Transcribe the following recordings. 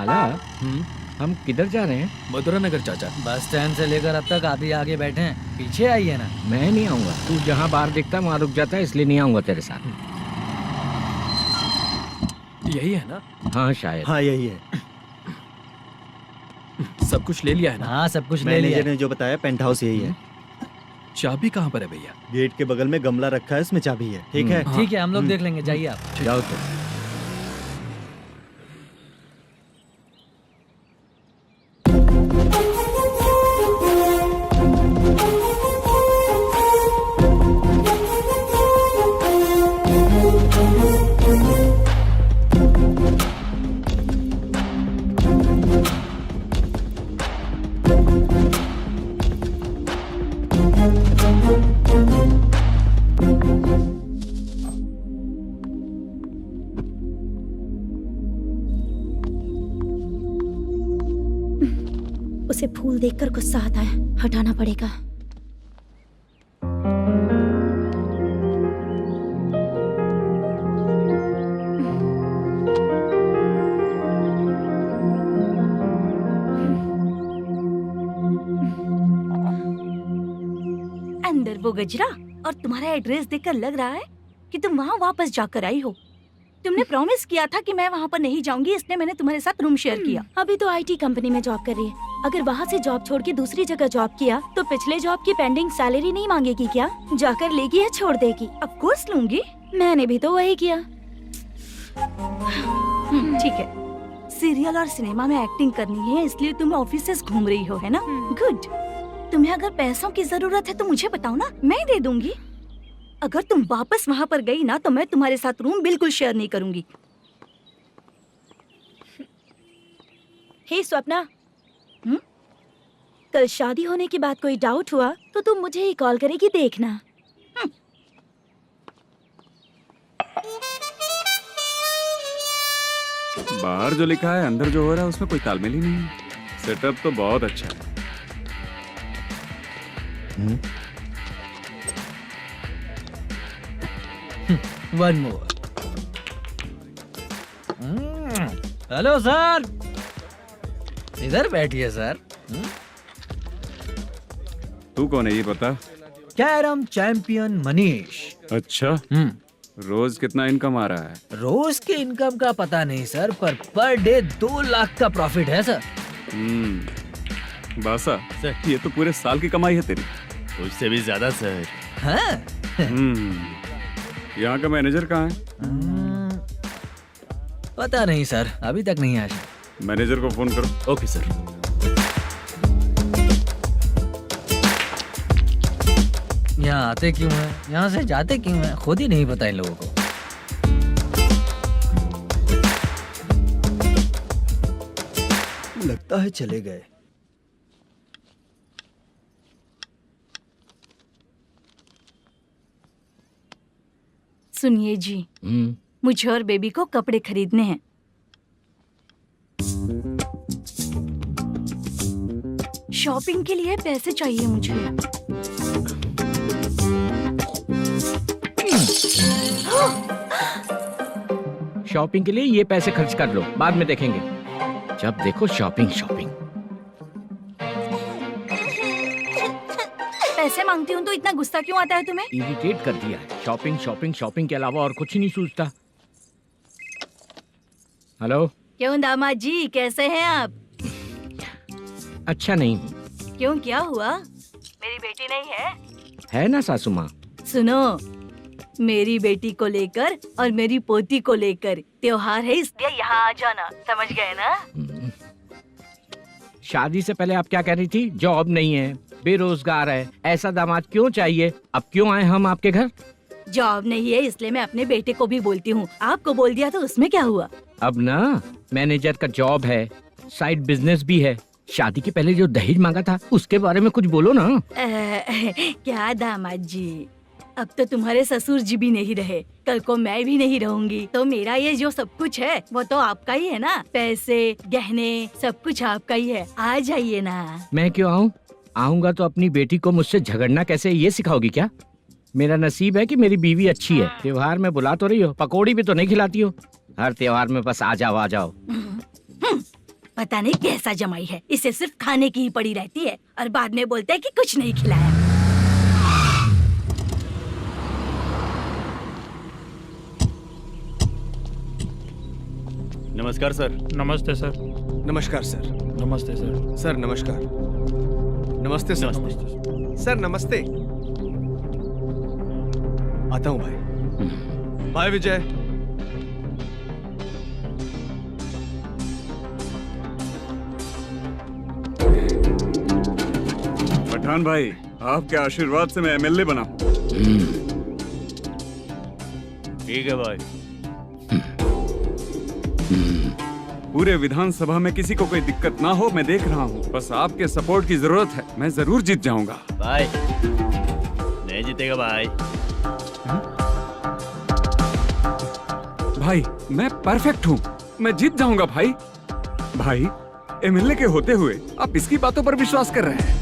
लाला, हम किधर जा रहे हैं? मथुरा नगर चाचा। बस स्टैंड से लेकर अब तक आप ही आगे बैठे हैं, पीछे आइए ना। मैं नहीं आऊंगा, तू जहाँ बाहर दिखता है वहाँ रुक जाता है, इसलिए नहीं आऊंगा तेरे साथ। यही है ना? हाँ शायद। हाँ यही है। सब कुछ ले लिया है ना? हाँ सब कुछ ले लिया। मैनेजर ने जो बताया पेंट हाउस यही है। चाबी कहाँ पर है भैया? गेट के बगल में गमला रखा है, उसमें चाबी है। ठीक है? ठीक है, हम लोग देख लेंगे, जाइए आप। जाओ तो। उसे फूल देखकर गुस्सा आता है, हटाना पड़ेगा। अंदर वो गजरा और तुम्हारा एड्रेस देखकर लग रहा है कि तुम वहाँ वापस जाकर आई हो। तुमने प्रॉमिस किया था कि मैं वहाँ पर नहीं जाऊंगी, इसलिए मैंने तुम्हारे साथ रूम शेयर किया। अभी तो आईटी कंपनी में जॉब कर रही है। अगर वहाँ से जॉब छोड़ के दूसरी जगह जॉब किया तो पिछले जॉब की पेंडिंग सैलरी नहीं मांगेगी क्या? जाकर लेगी या छोड़ देगी? ऑफ कोर्स लूंगी। मैंने भी तो वही किया। ठीक है, सीरियल और सिनेमा में एक्टिंग करनी है, इसलिए तुम ऑफिसेस घूम रही हो, है ना? गुड। तुम्हें अगर पैसों की जरूरत है तो मुझे बताओ ना, मैं दे दूंगी। अगर तुम वापस वहाँ पर गई ना तो मैं तुम्हारे साथ रूम बिल्कुल शेयर नहीं करूंगी। हे स्वप्ना, कल शादी होने की बात कोई डाउट हुआ तो तुम मुझे ही कॉल करेगी, देखना। बाहर जो लिखा है अंदर जो हो रहा है उसमें कोई तालमेल ही नहीं है। सेटअप तो बहुत अच्छा है। One more. हेलो सर, इधर बैठिए सर। तू कौन है ये पता? Carrom champion Manish. अच्छा, रोज कितना इनकम आ रहा है? रोज के इनकम का पता नहीं सर, पर डे 2 लाख का प्रॉफिट है सर। बासा सर, ये तो पूरे साल की कमाई है तेरी। उससे भी ज्यादा सर। हाँ? यहाँ का मैनेजर कहाँ है? पता नहीं सर, अभी तक नहीं आया। मैनेजर को फोन करो। Okay sir. यहाँ आते क्यों हैं, यहाँ से जाते क्यों हैं, खुद ही नहीं पता इन लोगों को। लगता है चले गए। सुनिए जी, मुझे और बेबी को कपड़े खरीदने हैं। शॉपिंग के लिए पैसे चाहिए मुझे। शॉपिंग के लिए ये पैसे खर्च कर लो, बाद में देखेंगे। जब देखो शॉपिंग शॉपिंग। पैसे मांगती हूँ तो इतना गुस्सा क्यों आता है तुम्हें? इरिटेट कर दिया है। शॉपिंग शॉपिंग शॉपिंग के अलावा और कुछ ही नहीं सूझता। हेलो। क्यों दामाद जी, कैसे हैं आप? अच्छा नहीं। क्यों, क्या हुआ? मेरी बेटी नहीं है? है ना सासू माँ। सुनो, मेरी बेटी को लेकर और मेरी पोती को लेकर त्योहार है, इसलिए यहाँ आ जाना, समझ गए ना? शादी से पहले आप क्या कह रही थी? जॉब नहीं है, बेरोजगार है, ऐसा दामाद क्यों चाहिए? अब क्यों आए हम आपके घर? जॉब नहीं है इसलिए मैं अपने बेटे को भी बोलती हूँ, आपको बोल दिया तो उसमें क्या हुआ? अब ना मैनेजर का जॉब है, साइड बिजनेस भी है। शादी के पहले जो दहेज मांगा था उसके बारे में कुछ बोलो ना। क्या दामाद जी, अब तो तुम्हारे ससुर जी भी नहीं रहे, कल को मैं भी नहीं रहूंगी, तो मेरा ये जो सब कुछ है वो तो आपका ही है ना। पैसे, गहने, सब कुछ आपका ही है। आ जाइए ना। मैं क्यों आऊँ? आऊंगा तो अपनी बेटी को मुझसे झगड़ना कैसे ये सिखाओगी क्या? मेरा नसीब है कि मेरी बीवी अच्छी है। त्योहार में बुला तो रही हो, पकौड़ी भी तो नहीं खिलाती हो। हर त्योहार में बस आ जाओ आ जाओ। पता नहीं कैसा जमाई है, इसे सिर्फ खाने की ही पड़ी रहती है और बाद में बोलते हैं कि कुछ नहीं खिलाया। नमस्कार सर। नमस्ते सर। नमस्कार सर। नमस्ते सर। सर नमस्कार। नमस्ते सर। सर नमस्ते। आता हूँ भाई। बाय विजय। पठान भाई, आपके आशीर्वाद से मैं एमएलए बना। ठीक है भाई। पूरे विधानसभा में किसी को कोई दिक्कत ना हो, मैं देख रहा हूँ। बस आपके सपोर्ट की जरूरत है, मैं जरूर जीत जाऊंगा। भाई नहीं जीतेगा भाई। भाई मैं परफेक्ट हूँ, मैं जीत जाऊंगा भाई। भाई एमएलए के होते हुए आप इसकी बातों पर विश्वास कर रहे हैं।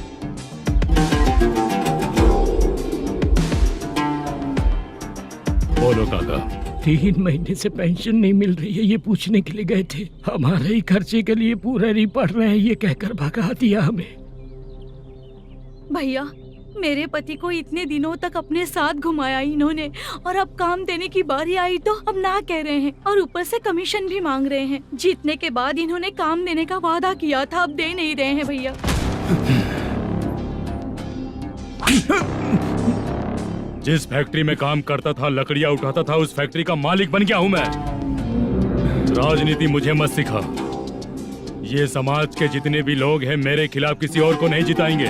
बोलो काका। 3 महीने से पेंशन नहीं मिल रही है, ये पूछने के लिए गए थे। हमारे ही खर्चे के लिए पूरा नहीं पड़ रहे हैं, ये कहकर भगा दिया हमें। भैया, मेरे पति को इतने दिनों तक अपने साथ घुमाया इन्होंने, और अब काम देने की बारी आई तो अब ना कह रहे हैं और ऊपर से कमीशन भी मांग रहे हैं। जीतने के बाद इन्होंने काम देने का वादा किया था, अब दे नहीं रहे हैं भैया। जिस फैक्ट्री में काम करता था, लकड़ियां उठाता था, उस फैक्ट्री का मालिक बन गया हूं मैं। राजनीति मुझे मत सिखा। ये समाज के जितने भी लोग हैं मेरे खिलाफ किसी और को नहीं जिताएंगे।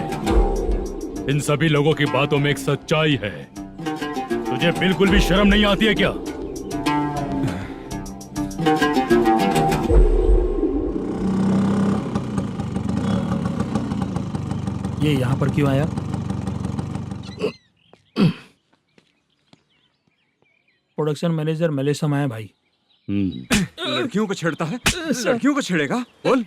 इन सभी लोगों की बातों में एक सच्चाई है। तुझे बिल्कुल भी शर्म नहीं आती है क्या? ये यहाँ पर क्यों आया? प्रोडक्शन मैनेजर मलेशम आया भाई। लड़कियों को छेड़ता है, लड़कियों को छेड़ेगा? बोल।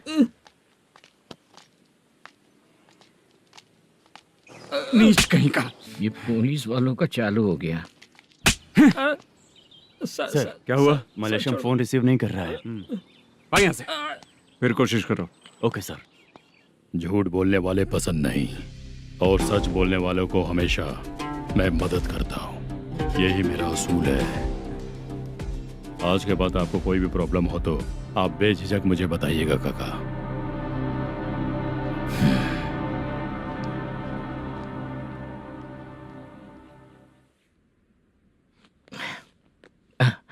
नीच कहीं का। ये पुलिस वालों का चालू हो गया। सर क्या हुआ? मलेशियन फोन रिसीव नहीं कर रहा है। भाई यहाँ से फिर कोशिश करो। Okay sir. झूठ बोलने वाले पसंद नहीं और सच बोलने वालों को हमेशा मैं मदद करता हूँ। यही मेरा असूल है। आज के बाद आपको कोई भी प्रॉब्लम हो तो आप बेझिझक मुझे बताइएगा काका।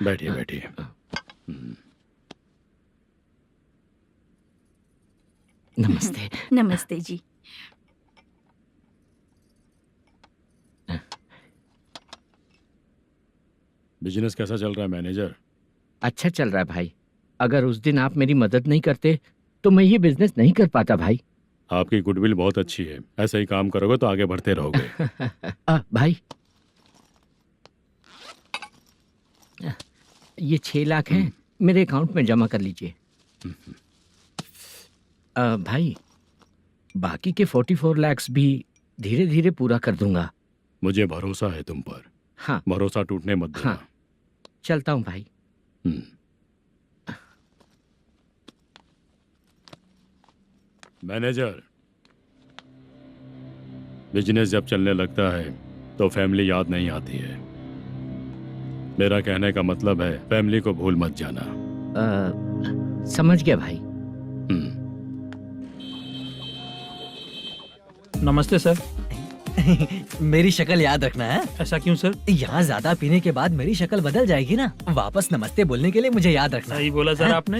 बैठिए बैठिए। नमस्ते। नमस्ते जी। बिजनेस कैसा चल रहा है मैनेजर? अच्छा चल रहा है भाई। अगर उस दिन आप मेरी मदद नहीं करते तो मैं ये बिजनेस नहीं कर पाता भाई। आपकी गुडविल बहुत अच्छी है, ऐसा ही काम करोगे तो आगे बढ़ते रहोगे। भाई ये 6 लाख हैं, मेरे अकाउंट में जमा कर लीजिए। भाई बाकी के 44 लाख भी धीरे धीरे पूरा कर दूंगा। मुझे भरोसा है तुम पर। हाँ भरोसा टूटने मत देना। हाँ चलता हूँ भाई। मैनेजर, बिजनेस जब चलने लगता है तो फैमिली याद नहीं आती है। मेरा कहने का मतलब है फैमिली को भूल मत जाना। समझ गया भाई। नमस्ते सर। मेरी शक्ल याद रखना है। ऐसा क्यों सर? यहाँ ज्यादा पीने के बाद मेरी शक्ल बदल जाएगी ना, वापस नमस्ते बोलने के लिए मुझे याद रखना। सही बोला सर आपने।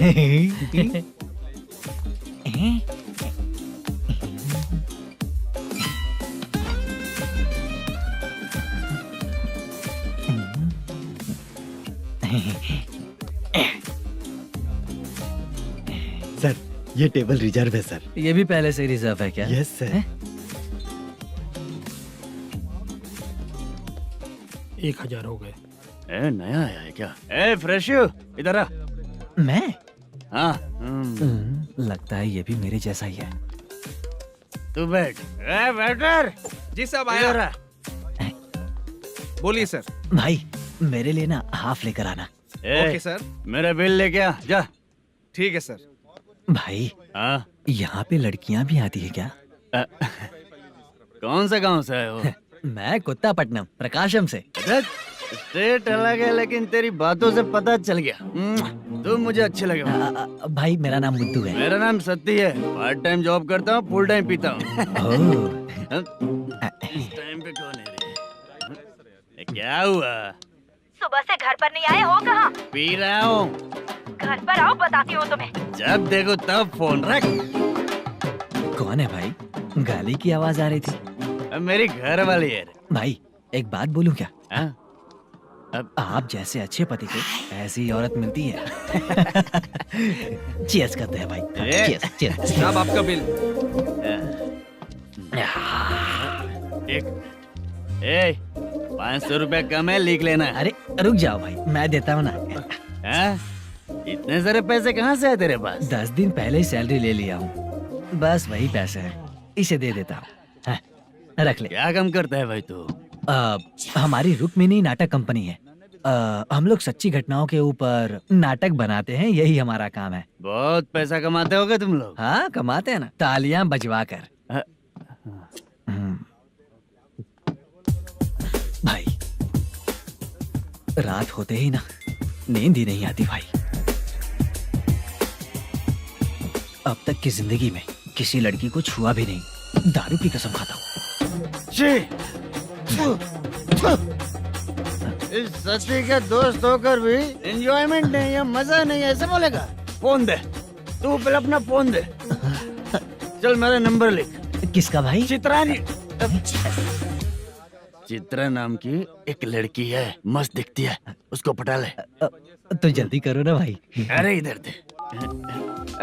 सर ये टेबल रिजर्व है सर। ये भी पहले से रिजर्व है क्या? Yes sir. 1000 हो गए। ए नया आया है क्या? ए फ्रेश इधर आ। मैं? हाँ लगता है ये भी मेरे जैसा ही है। तू बैठ। ए वेटर। जी साहब आया। बोलिए सर। भाई मेरे लिए ना हाफ लेकर आना। Okay sir. मेरा बिल लेके आ जा। ठीक है सर। भाई हाँ यहाँ पे लड़कियाँ भी आती है क्या? कौन सा गांव से आए हो? मैं कुत्तापट्टनम प्रकाशम से। स्टेट अलग है लेकिन तेरी बातों से पता चल गया। तुम मुझे अच्छे लगे हो। भाई मेरा नाम मुद्दू है। मेरा नाम सत्ती है। पार्ट टाइम जॉब करता हूँ, फुल टाइम पीता हूँ। इस टाइम पे कौन है रे? ये क्या हुआ? सुबह से घर पर नहीं आए हो कहाँ? पी रहा हूँ। घर पर आओ, बताती हूँ तुम्हें। जब देखो तब फोन रख। कौन है भाई? गाली की आवाज आ रही थी। अब मेरी घर वाली है रे। भाई एक बात बोलूं क्या? हाँ? आप जैसे अच्छे पति को ऐसी औरत मिलती है। चीयर्स करते हैं भाई। Cheers cheers. साहब आपका बिल। एक 500 रुपया कम है, लिख लेना। अरे रुक जाओ भाई, मैं देता हूँ ना। हाँ? इतने सारे पैसे कहाँ से है तेरे पास? 10 दिन पहले ही सैलरी ले लिया हूँ, बस वही पैसे हैं, इसे दे देता हूँ। हाँ, रख ले। क्या काम करता है भाई तू? हमारी रुक्मिणी नाटक कंपनी है। हम लोग सच्ची घटनाओं के ऊपर नाटक बनाते हैं, यही हमारा काम है। बहुत पैसा कमाते होगे तुम लोग। हाँ कमाते हैं ना, तालियां बजवा कर। भाई रात होते ही ना नींद ही नहीं आती भाई। अब तक की जिंदगी में किसी लड़की को छुआ भी नहीं, दारू की कसम खाता हूँ। इस सच्ची के दोस्त होकर भी एंजॉयमेंट नहीं है, मजा नहीं है, ऐसे बोलेगा? फोन दे, तू पहले अपना फोन दे। चल मेरा नंबर लिख। किसका भाई? चित्रानी। चित्रा नाम की एक लड़की है, मस्त दिखती है, उसको पटा ले। तो जल्दी करो ना भाई। अरे इधर दे।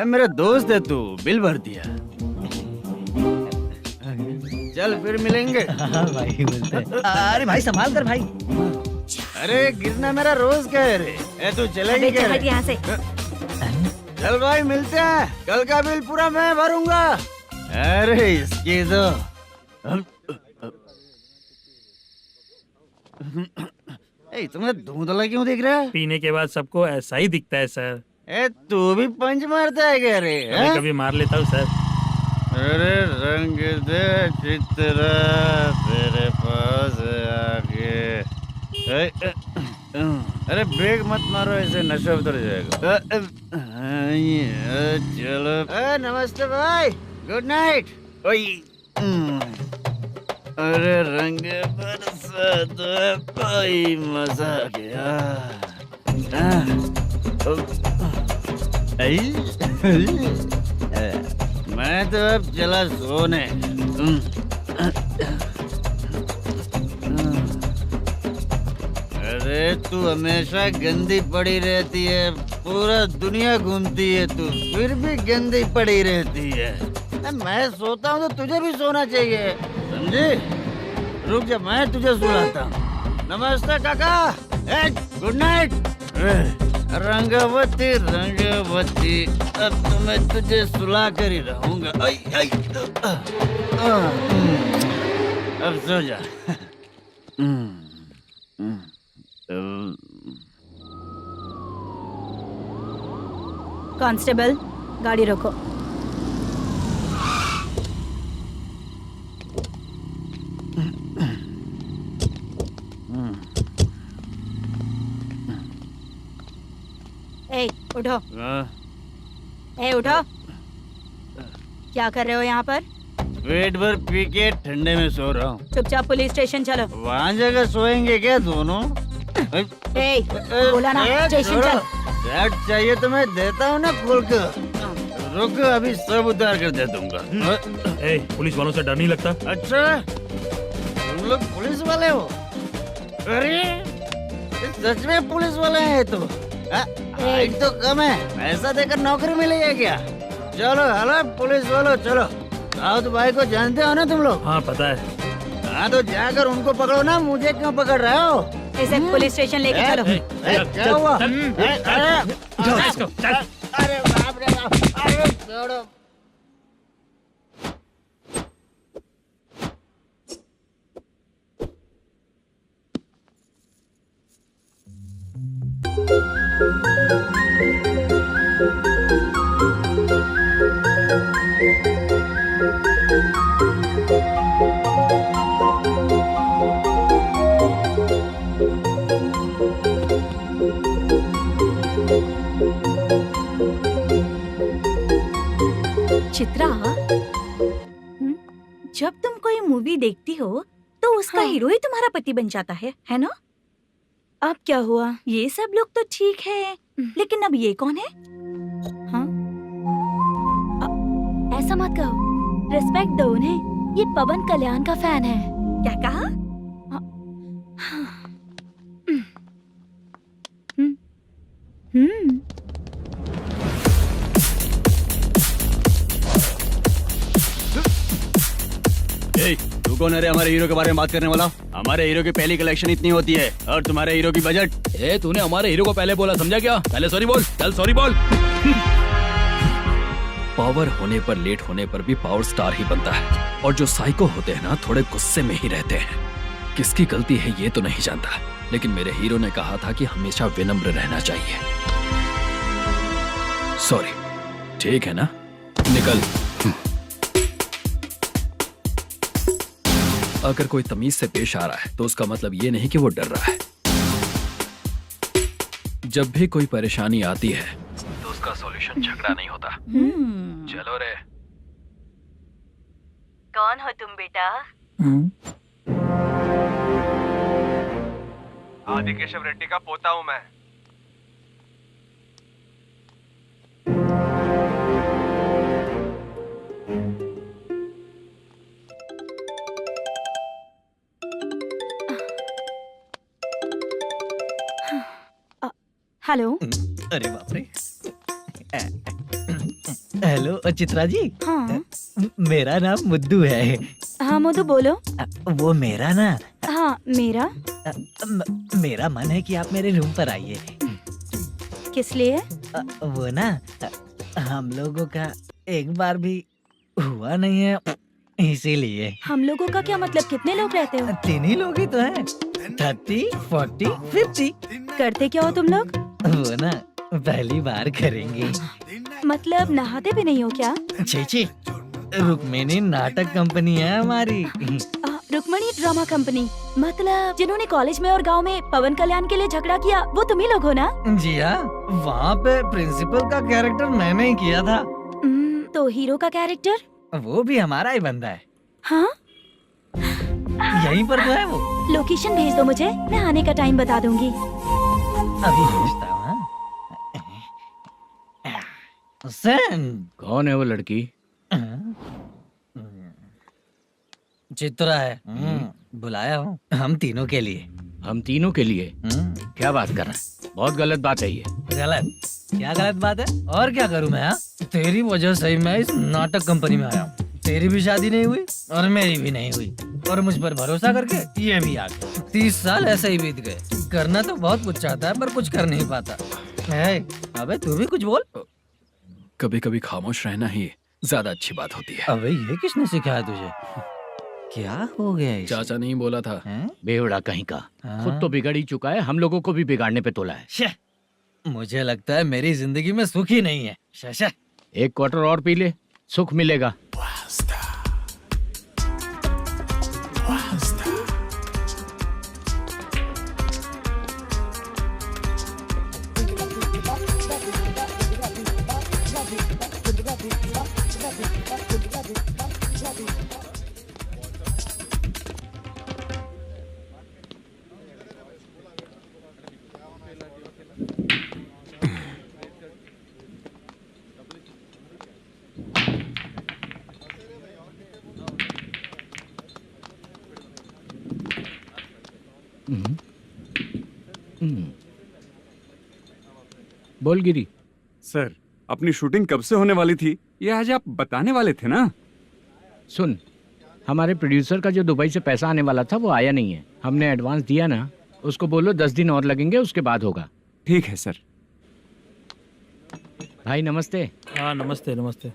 मेरा दोस्त है, तू बिल भर दिया। चल फिर मिलेंगे। हाँ भाई मिलते हैं। अरे भाई संभाल कर भाई। अरे गिरना मेरा रोज का है रे। तू चलेगी क्या? यहाँ से। चल भाई मिलते हैं, कल का बिल पूरा मैं भरूंगा। अरे इसकी तो तुम्हें धुंधला क्यों दिख रहा है? पीने के बाद सबको ऐसा ही दिखता है सर। तू भी पंच मारता है क्या रे? कभी कभी मार लेता हूँ सर। अरे रंग दे चित्रा तेरे पास आके। अरे ब्रेक मत मारो, ऐसे नशा उतर जाएगा। चलो। नमस्ते भाई, गुड नाइट। अरे रंग बरसात भाई, मजा आ गया। मैं तो अब चला सोने। अरे तू हमेशा गंदी पड़ी रहती है, पूरा दुनिया घूमती है तू, फिर भी गंदी पड़ी रहती है। मैं सोता हूँ तो तुझे भी सोना चाहिए, समझे? रुक जा, मैं तुझे सुलाता हूँ। नमस्ते काका, गुड नाइट। रंगवती रंगवती, अब तो मैं तुझे सुला कर ही रहूंगा। अब सो जा। कांस्टेबल, गाड़ी रोको। ए, उठो। उठो। क्या कर रहे हो यहाँ पर? पेट भर पी के ठंडे में सो रहा हूँ। चुपचाप पुलिस स्टेशन चलो। वहाँ जगह सोएंगे क्या दोनों? बोला ना, स्टेशन चल। शर्ट चाहिए तो मैं देता हूँ ना खोल कर। रुक, अभी सब उतार कर दे दूंगा। पुलिस वालों से डर नहीं लगता? अच्छा, तुम लोग पुलिस वाले हो? अरे सच में पुलिस वाले हैं तो? हाइट तो कम है, पैसा देकर नौकरी मिलेगी क्या? चलो हेलो पुलिस वालों, चलो। साउथ भाई को जानते हो ना तुम लोग? हाँ पता है। हाँ तो जाकर उनको पकड़ो ना, मुझे क्यों पकड़ रहे हो? इसे पुलिस स्टेशन लेके चलो। क्या हुआ? चल। अरे बाप रे बाप, अरे छोड़ो। चित्रा, जब तुम कोई मूवी देखती हो तो उसका हाँ। हीरो ही तुम्हारा पति बन जाता है ना? अब क्या हुआ? ये सब लोग तो ठीक है, लेकिन अब ये कौन है? हाँ? ऐसा मत कहो, रिस्पेक्ट दो उन्हें। ये पवन कल्याण का फैन है। क्या कहा? तू कौन है रे हमारे हीरो के बारे में बात करने वाला? हमारे हीरो की पहली कलेक्शन इतनी होती है और तुम्हारे हीरो की बजट। तूने हमारे हीरो को पहले बोला, समझा क्या? पहले सॉरी बोल, चल सॉरी बोल। पावर होने पर, लेट होने पर भी पावर स्टार ही बनता है। और जो साइको होते हैं ना, थोड़े गुस्से में ही रहते हैं। किसकी गलती है ये तो नहीं जानता, लेकिन मेरे हीरो ने कहा था कि हमेशा विनम्र रहना चाहिए। सॉरी, ठीक है ना? निकल। अगर कोई तमीज से पेश आ रहा है तो उसका मतलब ये नहीं कि वो डर रहा है। जब भी कोई परेशानी आती है तो उसका सॉल्यूशन झगड़ा नहीं होता। चलो रे। कौन हो तुम बेटा? आदि केशव रेड्डी का पोता हूँ मैं। हेलो। अरे बाप रे। हेलो चित्रा जी। हाँ मेरा नाम मुद्दू है। हाँ मधु बोलो। वो मेरा ना, हाँ मेरा। मेरा मन है कि आप मेरे रूम पर आइए। किस लिए? वो ना, हम लोगों का एक बार भी हुआ नहीं है, इसीलिए। हम लोगों का क्या मतलब? कितने लोग रहते हो? 3 ही लोग ही तो हैं। 30, 40, 50। करते क्या हो तुम लोग? वो ना पहली बार करेंगे। मतलब नहाते भी नहीं हो क्या? छी, रुक्मिणी नाटक कंपनी है हमारी। Rukmani drama company? मतलब जिन्होंने कॉलेज में और गांव में पवन कल्याण के लिए झगड़ा किया, वो तुम ही लोग हो ना? जी हाँ, वहाँ पे प्रिंसिपल का कैरेक्टर मैंने ही किया था। तो हीरो का कैरेक्टर? वो भी हमारा ही बंदा है। हाँ? यहीं पर तो है वो। लोकेशन भेज दो मुझे, मैं आने का टाइम बता दूंगी। अभी भेजता हूँ। हुसैन। कौन है वो लड़की? चित्रा है। बुलाया हूँ हम तीनों के लिए। हम तीनों के लिए? क्या बात कर रहा है? बहुत गलत बात है ये। गलत? क्या गलत बात है? और क्या करूँ मैं? तेरी वजह से ही मैं इस नाटक कंपनी में आया हूँ। तेरी भी शादी नहीं हुई और मेरी भी नहीं हुई, और मुझ पर भरोसा करके ये भी आ गया। 30 साल ऐसे ही बीत गए। करना तो बहुत कुछ चाहता है पर कुछ कर नहीं पाता। अबे तू भी कुछ बोल। कभी कभी खामोश रहना ही ज्यादा अच्छी बात होती है। अबे ये किसने सिखाया तुझे? क्या हो गया इसे? चाचा नहीं बोला था। बेवड़ा कहीं का। खुद तो बिगड़ ही चुका है, हम लोगों को भी बिगाड़ने पे तोला है। मुझे लगता है मेरी जिंदगी में सुख ही नहीं है। शशा। एक क्वार्टर और पी ले, सुख मिलेगा। बोल गिरी। सर, अपनी शूटिंग कब से होने वाली थी ये आज आप बताने वाले थे ना? सुन, हमारे प्रोड्यूसर का जो दुबई से पैसा आने वाला था वो आया नहीं है। हमने एडवांस दिया ना, उसको बोलो 10 दिन और लगेंगे, उसके बाद होगा। ठीक है सर। भाई नमस्ते। हाँ नमस्ते नमस्ते।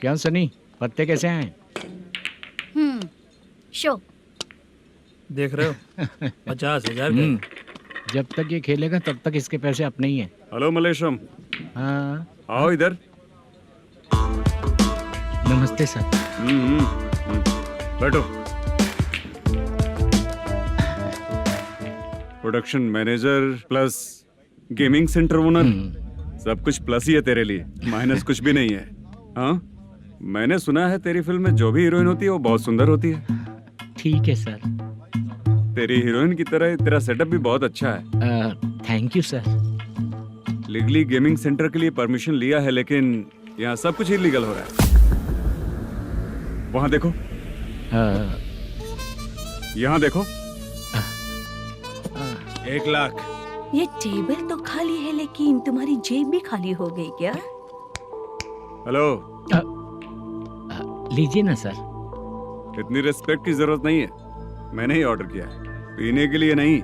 क्या सनी, पत्ते कैसे हैं? शो देख रहे हो 50,000 का। जब तक ये खेलेगा तब तक इसके पैसे अपने ही हैं। हेलो मलेशम। हाँ आओ इधर। नमस्ते सर। बैठो। Production manager plus gaming centre owner, सब कुछ प्लस ही है तेरे लिए, माइनस कुछ भी नहीं है। हाँ, मैंने सुना है तेरी फिल्म में जो भी हीरोइन होती है वो बहुत सुंदर होती है। ठीक है सर। तेरी हीरोइन की तरह तेरा सेटअप भी बहुत अच्छा है। Thank you sir. Legally gaming centre के लिए परमिशन लिया है, लेकिन यहाँ सब कुछ इलीगल हो रहा है। वहाँ देखो, यहाँ देखो। 1 लाख। ये टेबल तो खाली है लेकिन तुम्हारी जेब भी खाली हो गई क्या? हेलो, लीजिए ना सर। इतनी रिस्पेक्ट की जरूरत नहीं है, मैंने ही ऑर्डर किया है। पीने के लिए नहीं,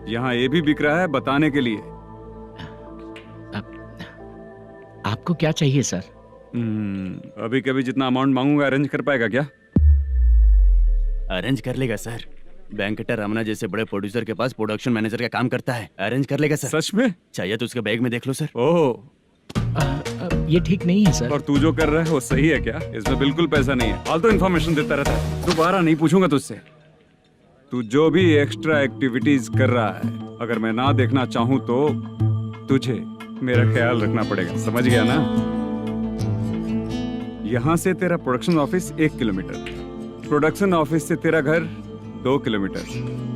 यहाँ ये भी बिक रहा है बताने के लिए। आपको क्या चाहिए सर? अभी कभी जितना अमाउंट मांगूंगा अरेंज कर पाएगा क्या? अरेंज कर लेगा सर। वेंकटा रमना जैसे बड़े प्रोड्यूसर के पास प्रोडक्शन मैनेजर का काम करता है, अरेंज कर लेगा सर। सच में? चाहिए तो उसके बैग में देख लो सर। ओह, ये ठीक नहीं है सर। और तू जो कर रहा है वो सही है क्या? इसमें बिल्कुल पैसा नहीं है, फालतू इन्फॉर्मेशन देता रहता है। दोबारा नहीं पूछूंगा तुझसे। तू जो भी एक्स्ट्रा एक्टिविटीज कर रहा है, अगर मैं ना देखना चाहूँ तो तुझे मेरा ख्याल रखना पड़ेगा, समझ गया ना? यहाँ से तेरा production office 1 kilometre, production office से तेरा घर 2 किलोमीटर,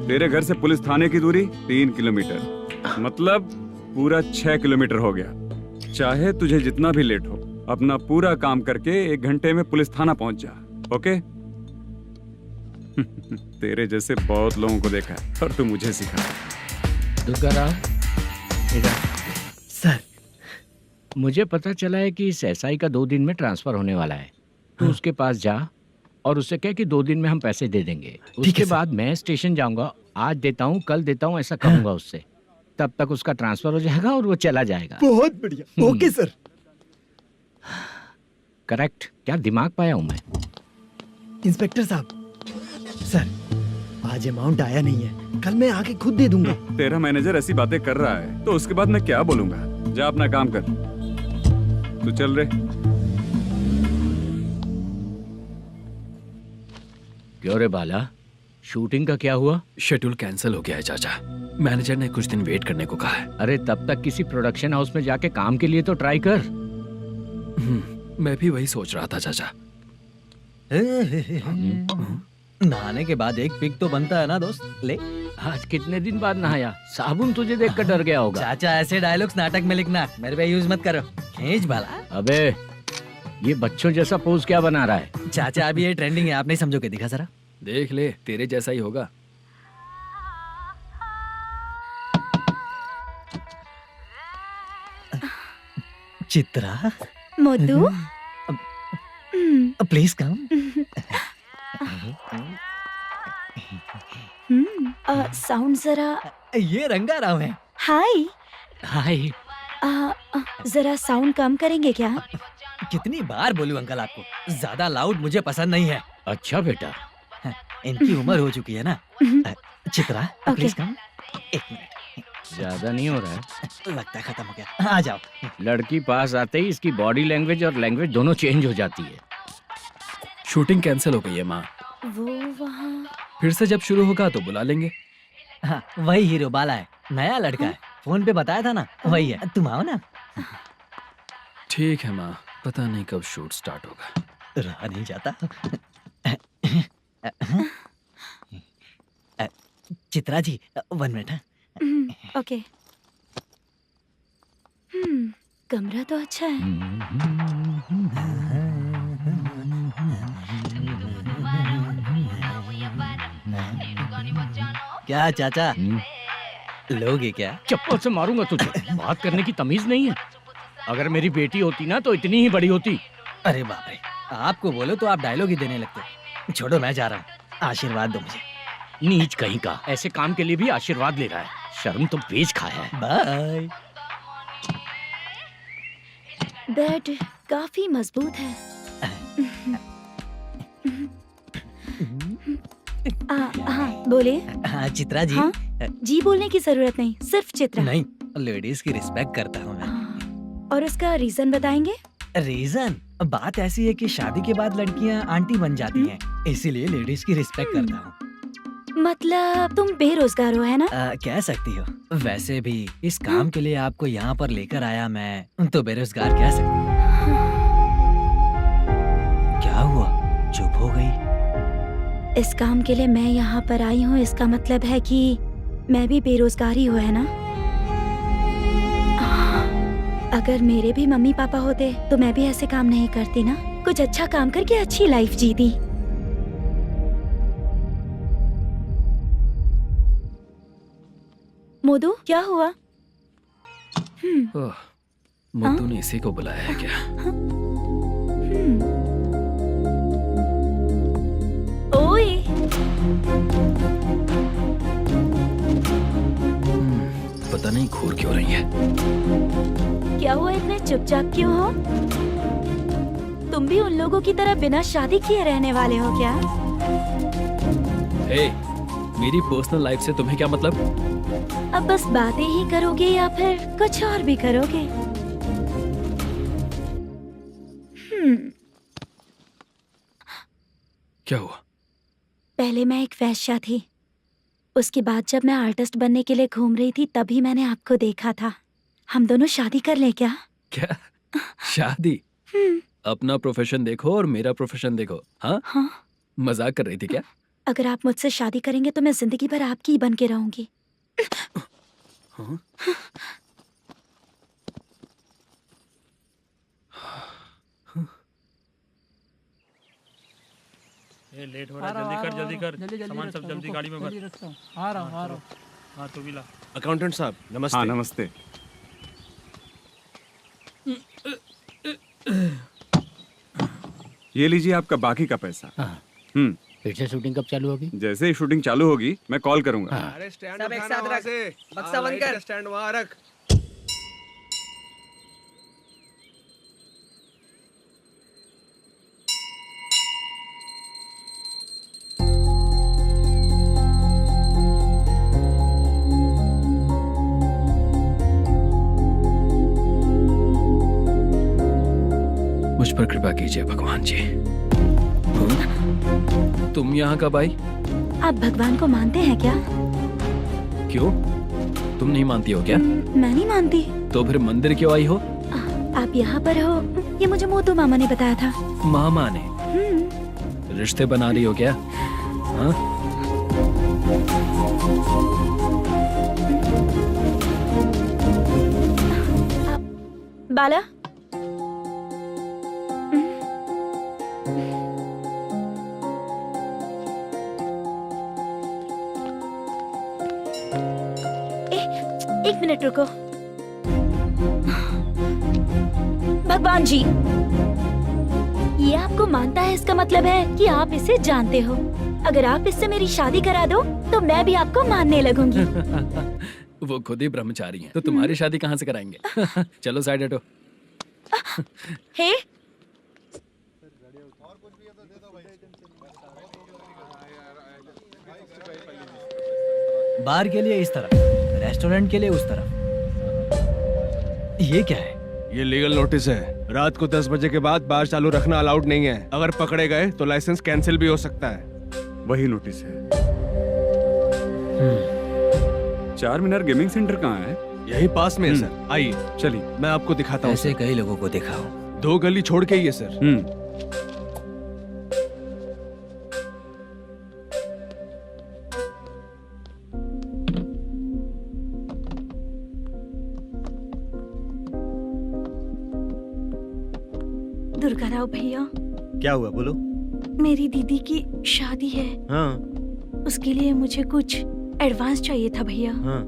तेरे घर से पुलिस थाने की दूरी 3 किलोमीटर, मतलब पूरा 6 किलोमीटर हो गया। चाहे तुझे जितना भी लेट हो, अपना पूरा काम करके 1 घंटे में पुलिस थाना पहुंच जा, ओके? तेरे जैसे बहुत लोगों को देखा है और तू मुझे सिखा। सर, मुझे पता चला है कि इस एसआई का 2 दिन में ट्रांसफर होने वाला है। तो उसके पास जा और उससे कह कि 2 दिन में हम पैसे दे देंगे। उसके बाद मैं स्टेशन जाऊंगा, आज देता हूँ कल देता हूँ ऐसा कहूंगा उससे। तब तक उसका ट्रांसफर हो जाएगा और वो चला जाएगा। बहुत बढ़िया, ओके सर। करेक्ट, क्या दिमाग पाया हूँ मैं। इंस्पेक्टर साहब, सर आज अमाउंट आया नहीं है, कल मैं आके खुद दे दूंगा। तेरा मैनेजर ऐसी बातें कर रहा है तो उसके बाद मैं क्या बोलूंगा? जा अपना काम कर, तू चल रे। क्यों रे बाला, शूटिंग का क्या हुआ? शेड्यूल कैंसिल हो गया है चाचा। मैनेजर ने कुछ दिन वेट करने को कहा है। अरे तब तक किसी प्रोडक्शन हाउस में जाके काम के लिए तो ट्राई कर। मैं भी वही सोच रहा था चाचा। नहाने के बाद एक पिक तो बनता है ना दोस्त। ले, आज कितने दिन बाद नहाया? साबुन तुझे देखकर डर गया होगा। चाचा ऐसे डायलॉग्स नाटक में लिखना, मेरे पे यूज मत करो। खींच बाला। अबे ये बच्चों जैसा पोज क्या बना रहा है? चाचा अभी ये ट्रेंडिंग है, आप नहीं समझोगे, दिखा जरा। देख ले, तेरे जैसा ही होगा। Chitra, Modu, please come. Sound जरा। ये रंगा राव है। हाय हाय। जरा साउंड कम करेंगे क्या? कितनी बार बोलूं अंकल आपको, ज्यादा लाउड मुझे पसंद नहीं है। अच्छा बेटा, इनकी उम्र हो चुकी है ना। Chitra, please come. 1 मिनट, ज्यादा नहीं हो रहा है? लगता है खत्म हो गया। आ जाओ। लड़की पास आते ही इसकी बॉडी लैंग्वेज और लैंग्वेज दोनों चेंज हो जाती है। शूटिंग कैंसिल हो गई है माँ। वो वहाँ। फिर से जब शुरू होगा तो बुला लेंगे। हाँ, वही हीरो बाला है, नया लड़का है। फोन पे बताया था ना, वही है। तुम आओ ना। ठीक है माँ, पता नहीं कब शूट स्टार्ट होगा। रहा नहीं जाता। चित्रा जी 1 मिनट। ओके। कमरा तो अच्छा है। क्या चाचा, लोगे क्या? चप्पल से मारूंगा तुझे। बात करने की तमीज नहीं है। अगर मेरी बेटी होती ना तो इतनी ही बड़ी होती। अरे बाप रे, आपको बोलो तो आप डायलॉग ही देने लगते। छोड़ो, मैं जा रहा हूँ, आशीर्वाद दो मुझे। नीच कहीं का, ऐसे काम के लिए भी आशीर्वाद ले रहा है। शर्म तो बेच खाया है। बाय। बेड काफी मजबूत है। हाँ बोलिए। हाँ चित्रा जी। हाँ? जी बोलने की जरूरत नहीं, सिर्फ चित्रा। नहीं, लेडीज की रिस्पेक्ट करता हूँ मैं। और उसका रीजन बताएंगे? रीजन बात ऐसी है कि शादी के बाद लड़कियाँ आंटी बन जाती हैं, इसीलिए लेडीज की रिस्पेक्ट करता हूँ। मतलब तुम बेरोजगार हो, है ना? कह सकती हो। वैसे भी इस काम के लिए आपको यहाँ पर लेकर आया मैं, तो बेरोजगार कह सकती हूँ। क्या हुआ, चुप हो गई? इस काम के लिए मैं यहाँ पर आई हूँ, इसका मतलब है कि मैं भी बेरोजगार ही हूँ, है ना? अगर मेरे भी मम्मी पापा होते तो मैं भी ऐसे काम नहीं करती ना, कुछ अच्छा काम करके अच्छी लाइफ जीती। मोदू, क्या हुआ? ओह, मुद्दू ने इसी को बुलाया है क्या? ओए, पता नहीं घूर क्यों रही है। क्या हुआ, इतने चुपचाप क्यों हो? तुम भी उन लोगों की तरह बिना शादी किए रहने वाले हो क्या? हे, मेरी पर्सनल लाइफ से तुम्हें क्या मतलब? अब बस बातें ही करोगे या फिर कुछ और भी करोगे? क्या हुआ? पहले मैं एक वेश्या थी, उसके बाद जब मैं आर्टिस्ट बनने के लिए घूम रही थी तभी मैंने आपको देखा था। हम दोनों शादी कर ले क्या? क्या शादी? अपना प्रोफेशन देखो और मेरा प्रोफेशन देखो। हाँ? हाँ। मजाक कर रही थी क्या? अगर आप मुझसे शादी करेंगे तो मैं जिंदगी भर आपकी ही बन के रहूंगी। हाँ? ये लेट हो रहा है, जल्दी कर, सामान सब जल्दी गाड़ी में भर। आ रहा हूँ। हाँ तू भी ला। अकाउंटेंट साहब नमस्ते। हाँ नमस्ते। ये लीजिए आपका बाकी का पैसा। फिर से शूटिंग कब चालू होगी? जैसे ही शूटिंग चालू होगी मैं कॉल करूंगा। अरे स्टैंड सब एक उठाना साथ वहाँ रख। से। बक्सा बंद कर। स्टैंड वहाँ रख। मुझ पर कृपा कीजिए भगवान जी। तुम यहाँ कब आई? आप भगवान को मानते हैं क्या? क्यों? तुम नहीं मानती हो क्या? मैं नहीं मानती। तो फिर मंदिर क्यों आई हो? आप यहाँ पर हो ये मुझे मोदू मामा ने बताया था। मामा ने? रिश्ते बना रही हो क्या? हाँ? बाला, एक मिनट रुको। भगवान जी, ये आपको मानता है, इसका मतलब है कि आप इसे जानते हो। अगर आप इससे मेरी शादी करा दो तो मैं भी आपको मानने लगूंगी। वो खुद ही ब्रह्मचारी हैं, तो तुम्हारी शादी कहाँ से कराएंगे? चलो साइड हटो। हे, बार के लिए इस तरफ, रेस्टोरेंट के लिए उस तरफ। ये क्या है? ये लीगल नोटिस है। रात को 10 बजे के बाद बार चालू रखना अलाउड नहीं है। अगर पकड़े गए तो लाइसेंस कैंसिल भी हो सकता है। वही नोटिस है। चार मीनार गेमिंग सेंटर कहाँ है? यही पास में है सर। आइए चलिए मैं आपको दिखाता हूँ। ऐसे कई लोगों को देखा हूँ। 2 गली छोड़ के ही है सर। दुर्गा राव भैया, क्या हुआ बोलो। मेरी दीदी की शादी है। हाँ उसके लिए मुझे कुछ एडवांस चाहिए था भैया। हाँ।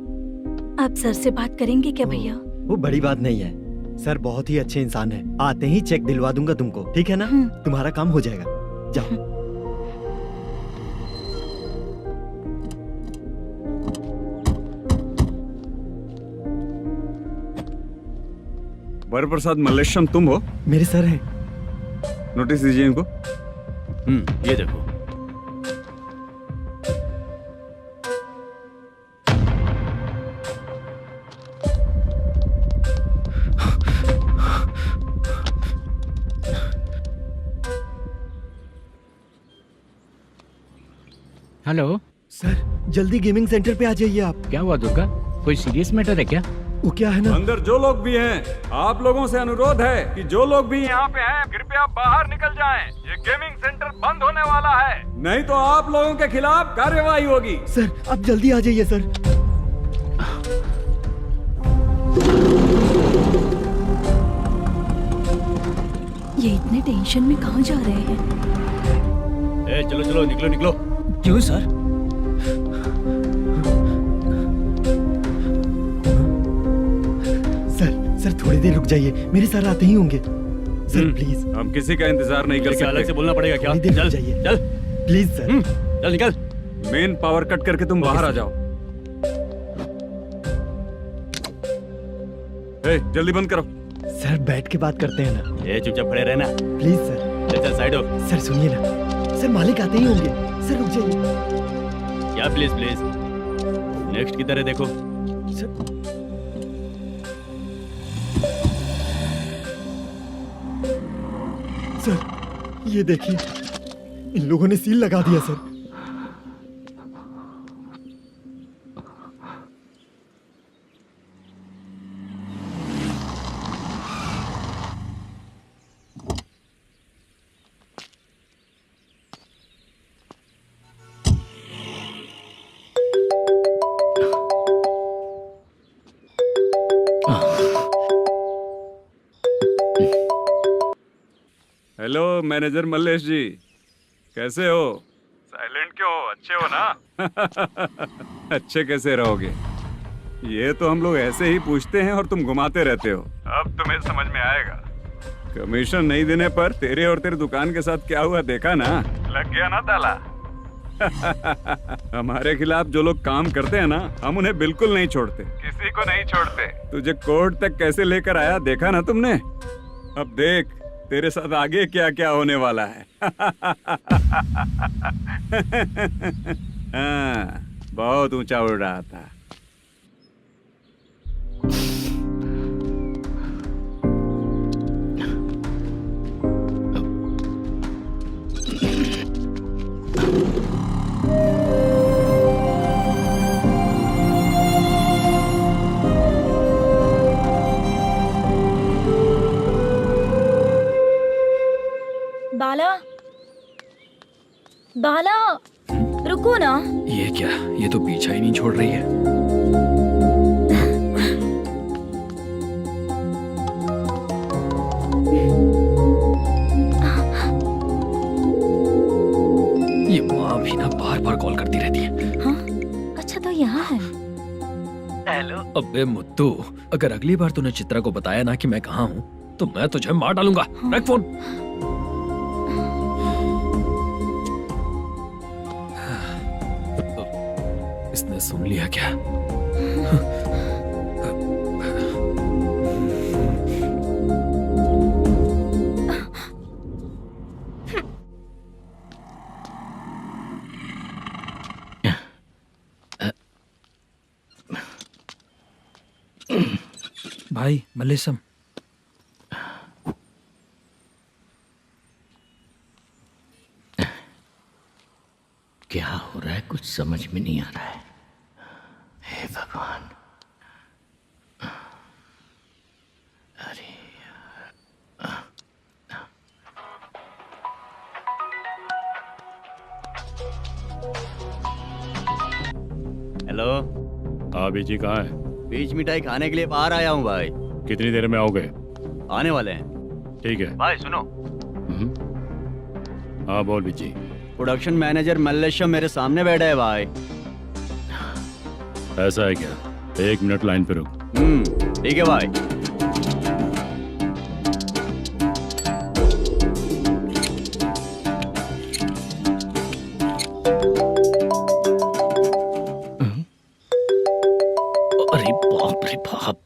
आप सर से बात करेंगे क्या भैया? वो बड़ी बात नहीं है, सर बहुत ही अच्छे इंसान है। आते ही चेक दिलवा दूंगा तुमको, ठीक है ना? तुम्हारा काम हो जाएगा। जाओ। वर प्रसाद मल्लेश्वरम तुम हो? मेरे सर हैं। नोटिस दीजिए इनको। ये देखो। हेलो, सर जल्दी गेमिंग सेंटर पे आ जाइए आप। क्या हुआ दुर्गा, कोई सीरियस मैटर है क्या? वो क्या है ना, अंदर जो लोग भी हैं, आप लोगों से अनुरोध है कि जो लोग भी यहाँ पे हैं कृपया बाहर निकल जाएं। ये गेमिंग सेंटर बंद होने वाला है, नहीं तो आप लोगों के खिलाफ कार्यवाही होगी। सर आप जल्दी आ जाइए सर। ये इतने टेंशन में कहाँ जा रहे हैं? चलो चलो निकलो निकलो। क्यों सर? सर थोड़ी देर रुक जाइए, मेरे सर आते ही होंगे। Sir please. हम किसी का इंतजार नहीं कर सकते। अलग से बोलना पड़ेगा क्या? थोड़ी देर चल रुक जाइए चल प्लीज सर। चल निकल। मेन पावर कट करके तुम बाहर आ जाओ। जल्दी बंद करो। सर बैठ के बात करते हैं ना। ये चुपचाप खड़े रहना प्लीज सर। चल साइड हो। सर सुनिए ना, सर मालिक आते ही होंगे। सर रुक जाइए। क्या प्लीज प्लीज, नेक्स्ट की तरह देखो। सर ये देखिए, इन लोगों ने सील लगा दिया सर। हेलो मैनेजर मल्लेश जी, कैसे हो? साइलेंट क्यों हो? अच्छे हो ना? अच्छे कैसे रहोगे? ये तो हम लोग ऐसे ही पूछते हैं और तुम घुमाते रहते हो। अब तुम्हें समझ में आएगा। कमीशन नहीं देने पर तेरे और तेरी दुकान के साथ क्या हुआ देखा ना? लग गया ना ताला। हमारे खिलाफ जो लोग काम करते हैं ना, हम उन्हें बिल्कुल नहीं छोड़ते, किसी को नहीं छोड़ते। तुझे कोर्ट तक कैसे लेकर आया देखा ना तुमने? अब देख तेरे साथ आगे क्या क्या होने वाला है। हाँ, बहुत ऊंचा उड़ रहा था। बाला, बाला, रुको ना। ये क्या, ये तो पीछा ही नहीं छोड़ रही है। ये माँ भी ना बार बार कॉल करती रहती है। हाँ? अच्छा तो यहाँ है। हेलो। अबे मुत्तू, अगर अगली बार तूने चित्रा को बताया ना कि मैं कहाँ हूँ तो मैं तुझे मार डालूंगा। रख फोन। इसने सुन लिया क्या? भाई मल्लेशम, क्या हो रहा है कुछ समझ में नहीं आ रहा है। हे भगवान, अरे हेलो। हाँ बीजी कहाँ है? बीच मिठाई खाने के लिए बाहर आया हूँ भाई। कितनी देर में आओगे? आने वाले हैं। ठीक है भाई सुनो। हाँ बोल बीजी। प्रोडक्शन मैनेजर मल्लेशम मेरे सामने बैठा है भाई। ऐसा है क्या? 1 मिनट लाइन पे रुक। ठीक है भाई। अरे बाप रे बाप।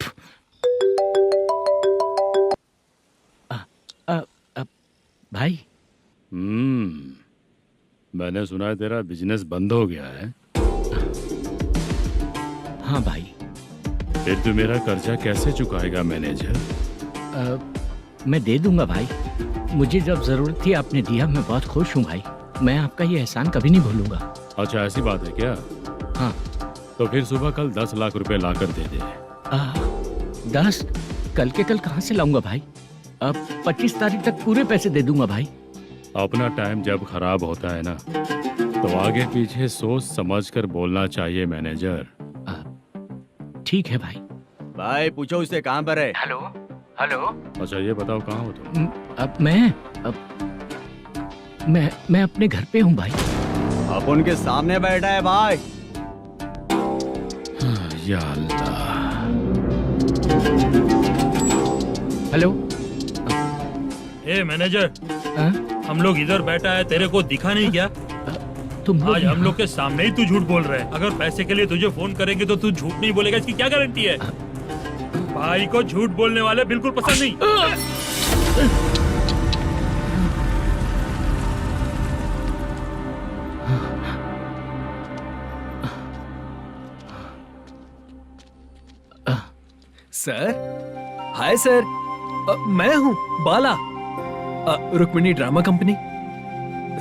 भाई मैंने सुना है तेरा बिजनेस बंद हो गया है। हाँ भाई। फिर तू मेरा कर्जा कैसे चुकाएगा मैनेजर? मैं दे दूंगा भाई, मुझे जब जरूरत थी आपने दिया। मैं बहुत खुश हूँ भाई, मैं आपका ये एहसान कभी नहीं भूलूंगा। अच्छा ऐसी बात है क्या? हाँ। तो फिर सुबह कल 10 लाख रुपए लाकर दे दे। 10? कल के कल कहाँ से लाऊंगा भाई? अब 25 तारीख तक पूरे पैसे दे दूंगा भाई। अपना टाइम जब खराब होता है ना, तो आगे पीछे सोच समझ कर बोलना चाहिए मैनेजर। ठीक है भाई। भाई पूछो उससे कहाँ पर है। Hello hello. अच्छा ये बताओ कहाँ हो तुम? अब मैं अपने घर पे हूँ भाई। अब उनके सामने बैठा है भाई। या अल्लाह। हेलो। ए मैनेजर, हम लोग इधर बैठा है, तेरे को दिखा नहीं क्या? तुम आज हम लोग के सामने ही तू झूठ बोल रहा है। अगर पैसे के लिए तुझे फोन करेंगे तो तू झूठ नहीं बोलेगा, इसकी क्या गारंटी है? भाई को झूठ बोलने वाले बिल्कुल पसंद नहीं। सर, हाय सर, मैं हूँ Bala, Rukmini drama company.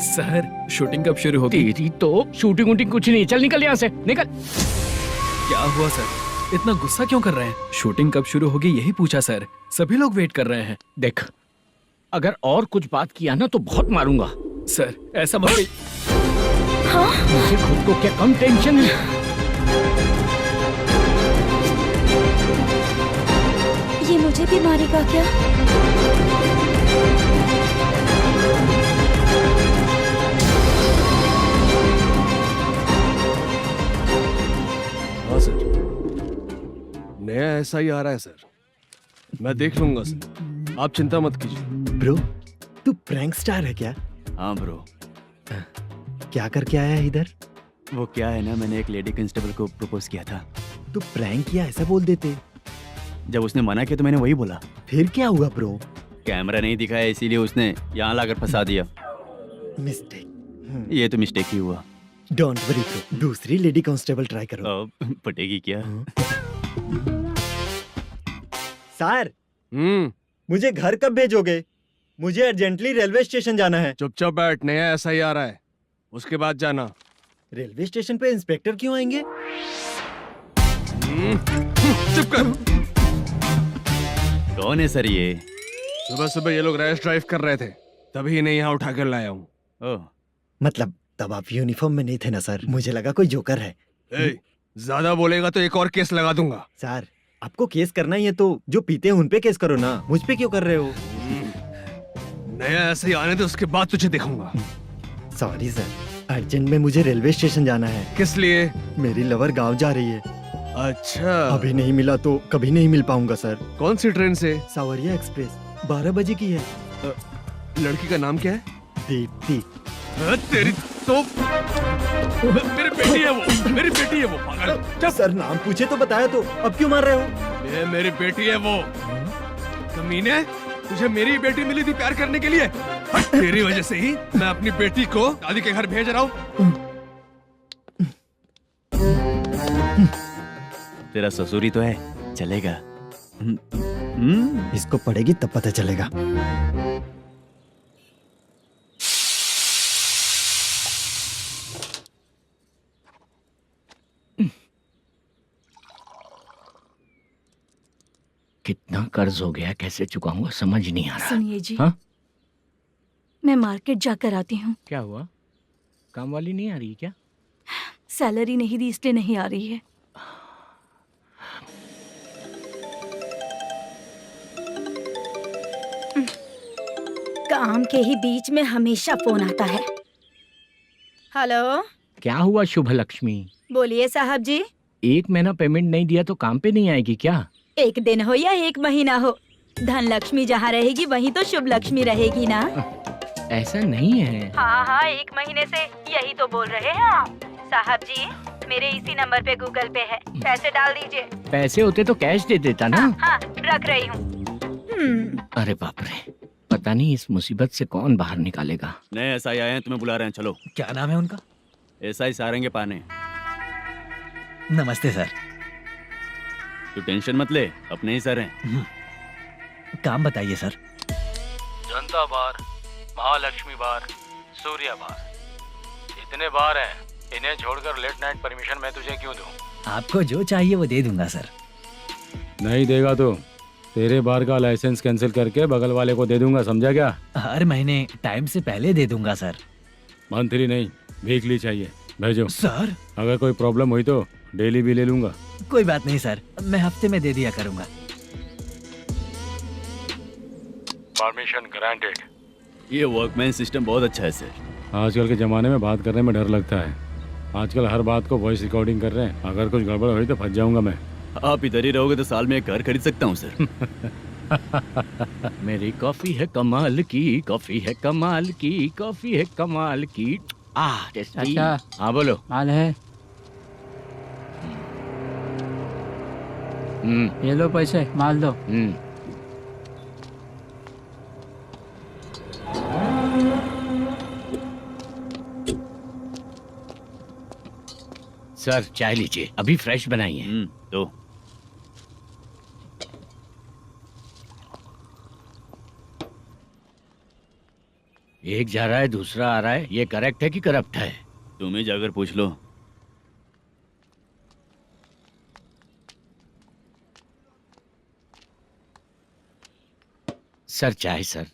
Sir shooting कब शुरू होगी? तेरी तो शूटिंग वूटिंग कुछ नहीं, चल निकल यहाँ से, निकल। क्या हुआ सर, इतना गुस्सा क्यों कर रहे हैं? शूटिंग कब शुरू होगी यही पूछा सर, सभी लोग वेट कर रहे हैं। देख, अगर और कुछ बात किया ना तो बहुत मारूंगा। सर ऐसा मत। मुझे खुद को क्या कम टेंशन है? ये मुझे भी मारेगा क्या? हाँ सर, नया ऐसा ही आ रहा है सर, मैं देख लूंगा सर, आप चिंता मत कीजिए। ब्रो, तू प्रैंक स्टार है क्या? हाँ ब्रो। क्या करके आया है इधर? वो क्या है ना, मैंने एक लेडी कांस्टेबल को प्रपोज किया था। तू प्रैंक किया ऐसा बोल देते। जब उसने मना किया तो मैंने वही बोला। फिर क्या हुआ ब्रो? कैमरा नहीं दिखाया इसीलिए उसने यहाँ लाकर फंसा दिया। मिस्टेक। ये तो मिस्टेक ही हुआ। डोंट वरी ब्रो, दूसरी लेडी कांस्टेबल ट्राई करो। पटेगी क्या? सर, मुझे घर कब भेजोगे? मुझे अर्जेंटली रेलवे स्टेशन जाना है। चुपचाप बैठ, नया ऐसा ही आ रहा है, उसके बाद जाना। रेलवे स्टेशन पे इंस्पेक्टर क्यों आएंगे? चुप कर। कौन है सर ये? सुबह सुबह ये लोग रैश ड्राइव कर रहे थे, तभी इन्हें यहाँ उठा कर लाया हूँ। मतलब तब आप यूनिफॉर्म में नहीं थे ना सर, मुझे लगा कोई जोकर है। ज्यादा बोलेगा तो एक और केस लगा दूंगा। सर, आपको केस करना ही है तो जो पीते हैं उन पे केस करो ना, मुझ पे क्यों कर रहे हो? नया ऐसे ही आने दो, उसके बाद तुझे देखूंगा। सॉरी सर, अर्जेंट में मुझे रेलवे स्टेशन जाना है। किस लिए? मेरी लवर गांव जा रही है। अच्छा, अभी नहीं मिला तो कभी नहीं मिल पाऊंगा सर। कौन सी ट्रेन से? सावरिया एक्सप्रेस, 12 बजे की है। लड़की का नाम क्या है? दीप्ति। तेरी तो मेरी बेटी है वो, मेरी बेटी है वो, पागल। सर नाम पूछे तो बताया, तो अब क्यों मार रहे हो? ये मेरी बेटी है वो। कमीने, तुझे मेरी बेटी मिली थी प्यार करने के लिए, तेरी वजह से ही मैं अपनी बेटी को दादी के घर भेज रहा हूँ। तेरा ससुरी तो है, चलेगा। इसको पढ़ेगी तब पता चलेगा। कितना कर्ज हो गया, कैसे चुकाऊंगा समझ नहीं आ रहा। सुनिए जी, हाँ? मैं मार्केट जाकर आती हूँ। क्या हुआ, काम वाली नहीं आ रही क्या? सैलरी नहीं दी इसलिए नहीं आ रही है। काम के ही बीच में हमेशा फोन आता है। हेलो, क्या हुआ शुभ लक्ष्मी? बोलिए साहब जी। 1 महीना पेमेंट नहीं दिया तो काम पे नहीं आएगी क्या? 1 दिन हो या 1 महीना हो, धन लक्ष्मी जहाँ रहेगी वहीं तो शुभ लक्ष्मी रहेगी ना। ऐसा नहीं है। हाँ, 1 महीने से यही तो बोल रहे हैं आप। साहब जी, मेरे इसी नंबर पे गूगल पे है, पैसे डाल दीजिए। पैसे होते तो कैश दे देता ना। हाँ, रख रही हूँ। अरे बाप रे, पता नहीं इस मुसीबत से कौन बाहर निकालेगा। नए एसआई आए हैं, तुम्हें बुला रहे हैं, चलो। क्या नाम है उनका? एसआई सारंगे पाने। नमस्ते सर। तू टेंशन मत ले, अपने ही सर हैं। काम बताइए सर। जनता बार, महालक्ष्मी बार, सूर्या बार, इतने बार हैं, इन्हें छोड़कर लेट नाइट परमिशन मैं तुझे क्यों दूं? आपको जो चाहिए वो दे दूंगा सर। नहीं देगा तो तेरे बार का लाइसेंस कैंसिल करके बगल वाले को दे दूंगा, समझा क्या? हर महीने टाइम से पहले दे दूंगा सर। मंथली नहीं, वीकली चाहिए। भेजो सर। अगर कोई प्रॉब्लम हुई तो डेली भी ले लूंगा। कोई बात नहीं सर, मैं हफ्ते में दे दिया करूंगा। Permission granted. ये वर्कमैन सिस्टम बहुत अच्छा है सर। आजकल के ज़माने में बात करने में डर लगता है। आजकल हर बात को वॉइस रिकॉर्डिंग कर रहे हैं। अगर कुछ गड़बड़ हुई तो फंस जाऊंगा मैं। आप इधर ही रहोगे तो साल में एक घर खरीद सकता हूँ सर। मेरी कॉफी है कमाल की, कॉफी है कमाल की, कॉफी है कमाल की। टेस्टी। अच्छा। हाँ बोलो। माल है, ये लो पैसे, माल दो। सर चाय लीजिए, अभी फ्रेश बनाई है। तो एक जा रहा है दूसरा आ रहा है, ये करेक्ट है कि करप्ट है? तुम ही जाकर पूछ लो। सर चाय सर।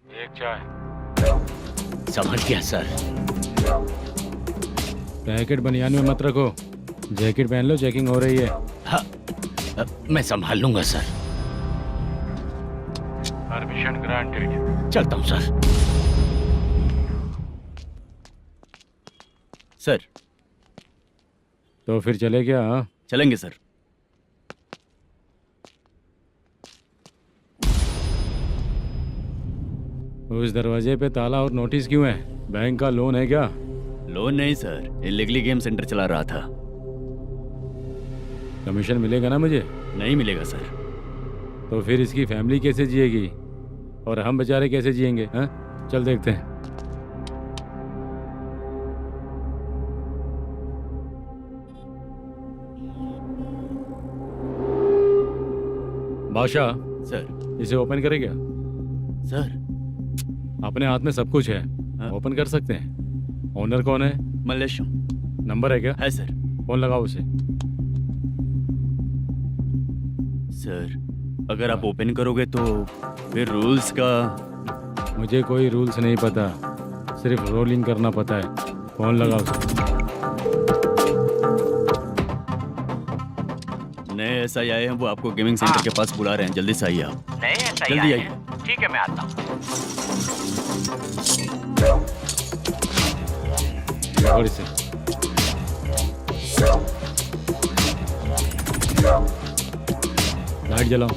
एक चाय। समझ गया सर। पैकेट बनियान में मत रखो, जैकेट पहन लो, चेकिंग हो रही है। हाँ, मैं संभाल लूंगा सर। Permission granted. चलता हूँ सर। सर तो फिर चले क्या? हाँ? चलेंगे सर। उस दरवाजे पे ताला और नोटिस क्यों है? बैंक का लोन है क्या? लोन नहीं सर, इलीगली गेम सेंटर चला रहा था। कमीशन मिलेगा ना मुझे? नहीं मिलेगा सर। तो फिर इसकी फैमिली कैसे जिएगी और हम बेचारे कैसे जिएंगे? हाँ, चल देखते हैं। बादशाह सर। इसे ओपन करे क्या? सर अपने हाथ में सब कुछ है, ओपन कर सकते हैं। ओनर कौन है? मल्लेशम। नंबर है क्या? है सर। फोन लगाओ उसे। सर अगर आप ओपन करोगे तो फिर रूल्स का। मुझे कोई रूल्स नहीं पता, सिर्फ रोलिंग करना पता है। फोन लगाओ उसे। नए एसआई आए हैं, वो आपको गेमिंग सेंटर के पास बुला रहे हैं। जल्दी से आइए आप। नए एसआई जल्दी आए आइए। हैं। ठीक है मैं आता हूँ। और इसे लाइट जलाओ।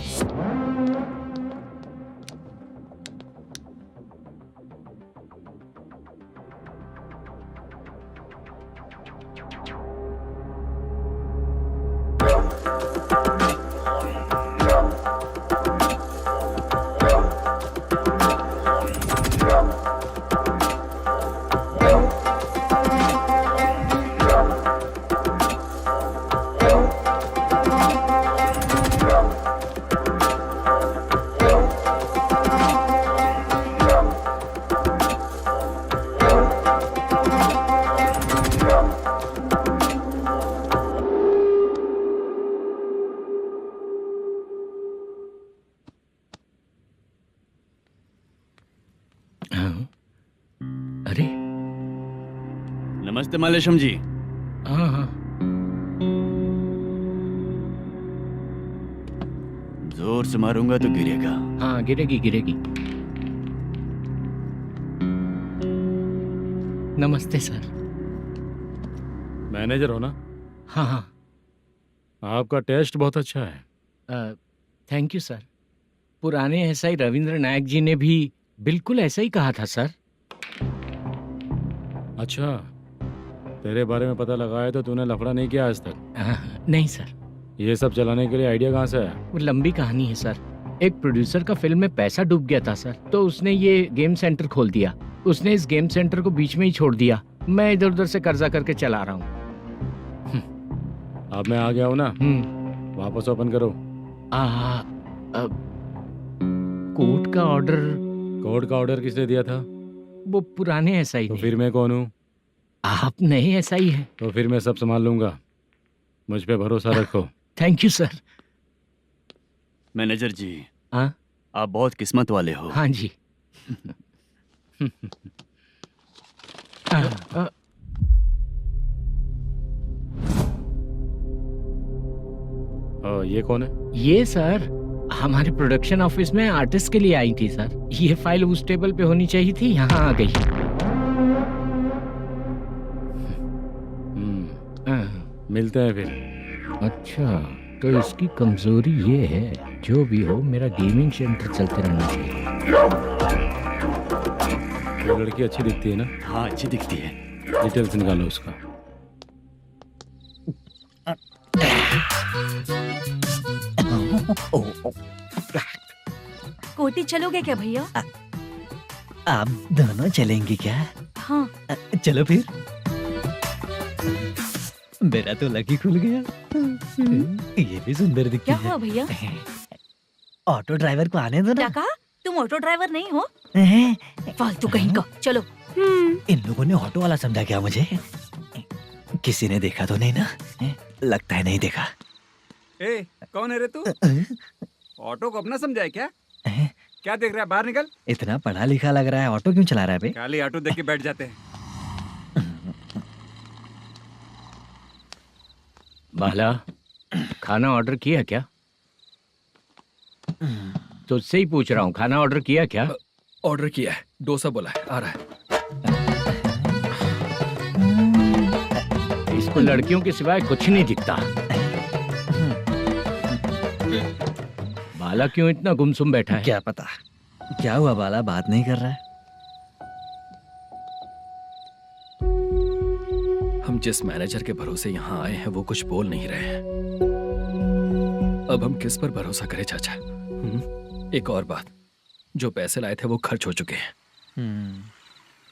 अरे नमस्ते मल्लेशम जी। हाँ हाँ। जोर से मारूंगा तो गिरेगा। हाँ गिरेगी गिरेगी। नमस्ते सर। मैनेजर हो ना? हाँ हाँ। आपका टेस्ट बहुत अच्छा है। Thank you sir. पुराने एसआई रविंद्र नायक जी ने भी बिल्कुल ऐसा ही कहा था सर। अच्छा, तेरे बारे में पता लगा है तो तूने लफड़ा नहीं किया आज तक? नहीं सर। ये सब चलाने के लिए आइडिया कहाँ से है? वो लंबी कहानी है सर। एक प्रोड्यूसर का फिल्म में पैसा डूब गया था सर, तो उसने ये गेम सेंटर खोल दिया। उसने इस गेम सेंटर को बीच में ही छोड़ दिया। मैं इधर उधर से कर्जा करके चला रहा हूँ। अब मैं आ गया हूँ ना, वापस ओपन करो। कोर्ट का ऑर्डर। कोर्ट का ऑर्डर किसने दिया था? वो पुराने एसआई तो ने। फिर मैं कौन हूँ? आप नए एसआई हैं। तो फिर मैं सब संभाल लूंगा, मुझ पे भरोसा रखो। Thank you sir. मैनेजर जी, हाँ आप बहुत किस्मत वाले हो। हाँ जी। ये कौन है? ये सर हमारे प्रोडक्शन ऑफिस में आर्टिस्ट के लिए आई थी सर। ये फाइल उस टेबल पे होनी चाहिए थी, यहाँ आ गई। मिलते हैं फिर। अच्छा, तो इसकी कमजोरी ये है, जो भी हो मेरा गेमिंग सेंटर चलते रहना चाहिए। वो लड़की अच्छी दिखती है ना? हाँ अच्छी दिखती है। डिटेल्स निकालो उसका। कोटी चलोगे क्या भैया? आप दोनों चलेंगे क्या? हाँ। चलो फिर। मेरा तो लकी खुल गया। ये भी सुंदर दिखती क्या है। हुआ भैया? ऑटो ड्राइवर को आने दो क्या ना। कहा? तुम ऑटो ड्राइवर नहीं हो? फालतू कहीं का। चलो। इन लोगों ने ऑटो वाला समझा क्या मुझे? किसी ने देखा तो नहीं ना? लगता है नहीं देखा। ए, कौन है रे तू? ऑटो को अपना समझा है क्या? क्या देख रहा है? बाहर निकल। इतना पढ़ा लिखा लग रहा है, ऑटो क्यों चला रहा है बे? खाली ऑटो देख के बैठ जाते हैं। बाला, खाना ऑर्डर किया क्या? तुझसे ही पूछ रहा हूँ, खाना ऑर्डर किया क्या? ऑर्डर किया है, डोसा बोला है, आ रहा है। इसको लड़कियों के सिवाय कुछ नहीं दिखता। बाला क्यों इतना गुमसुम बैठा है? क्या पता क्या हुआ, बाला बात नहीं कर रहा है। हम जिस मैनेजर के भरोसे यहाँ आए हैं वो कुछ बोल नहीं रहे हैं। अब हम किस पर भरोसा करें चाचा? एक और बात, जो पैसे लाए थे वो खर्च हो चुके हैं।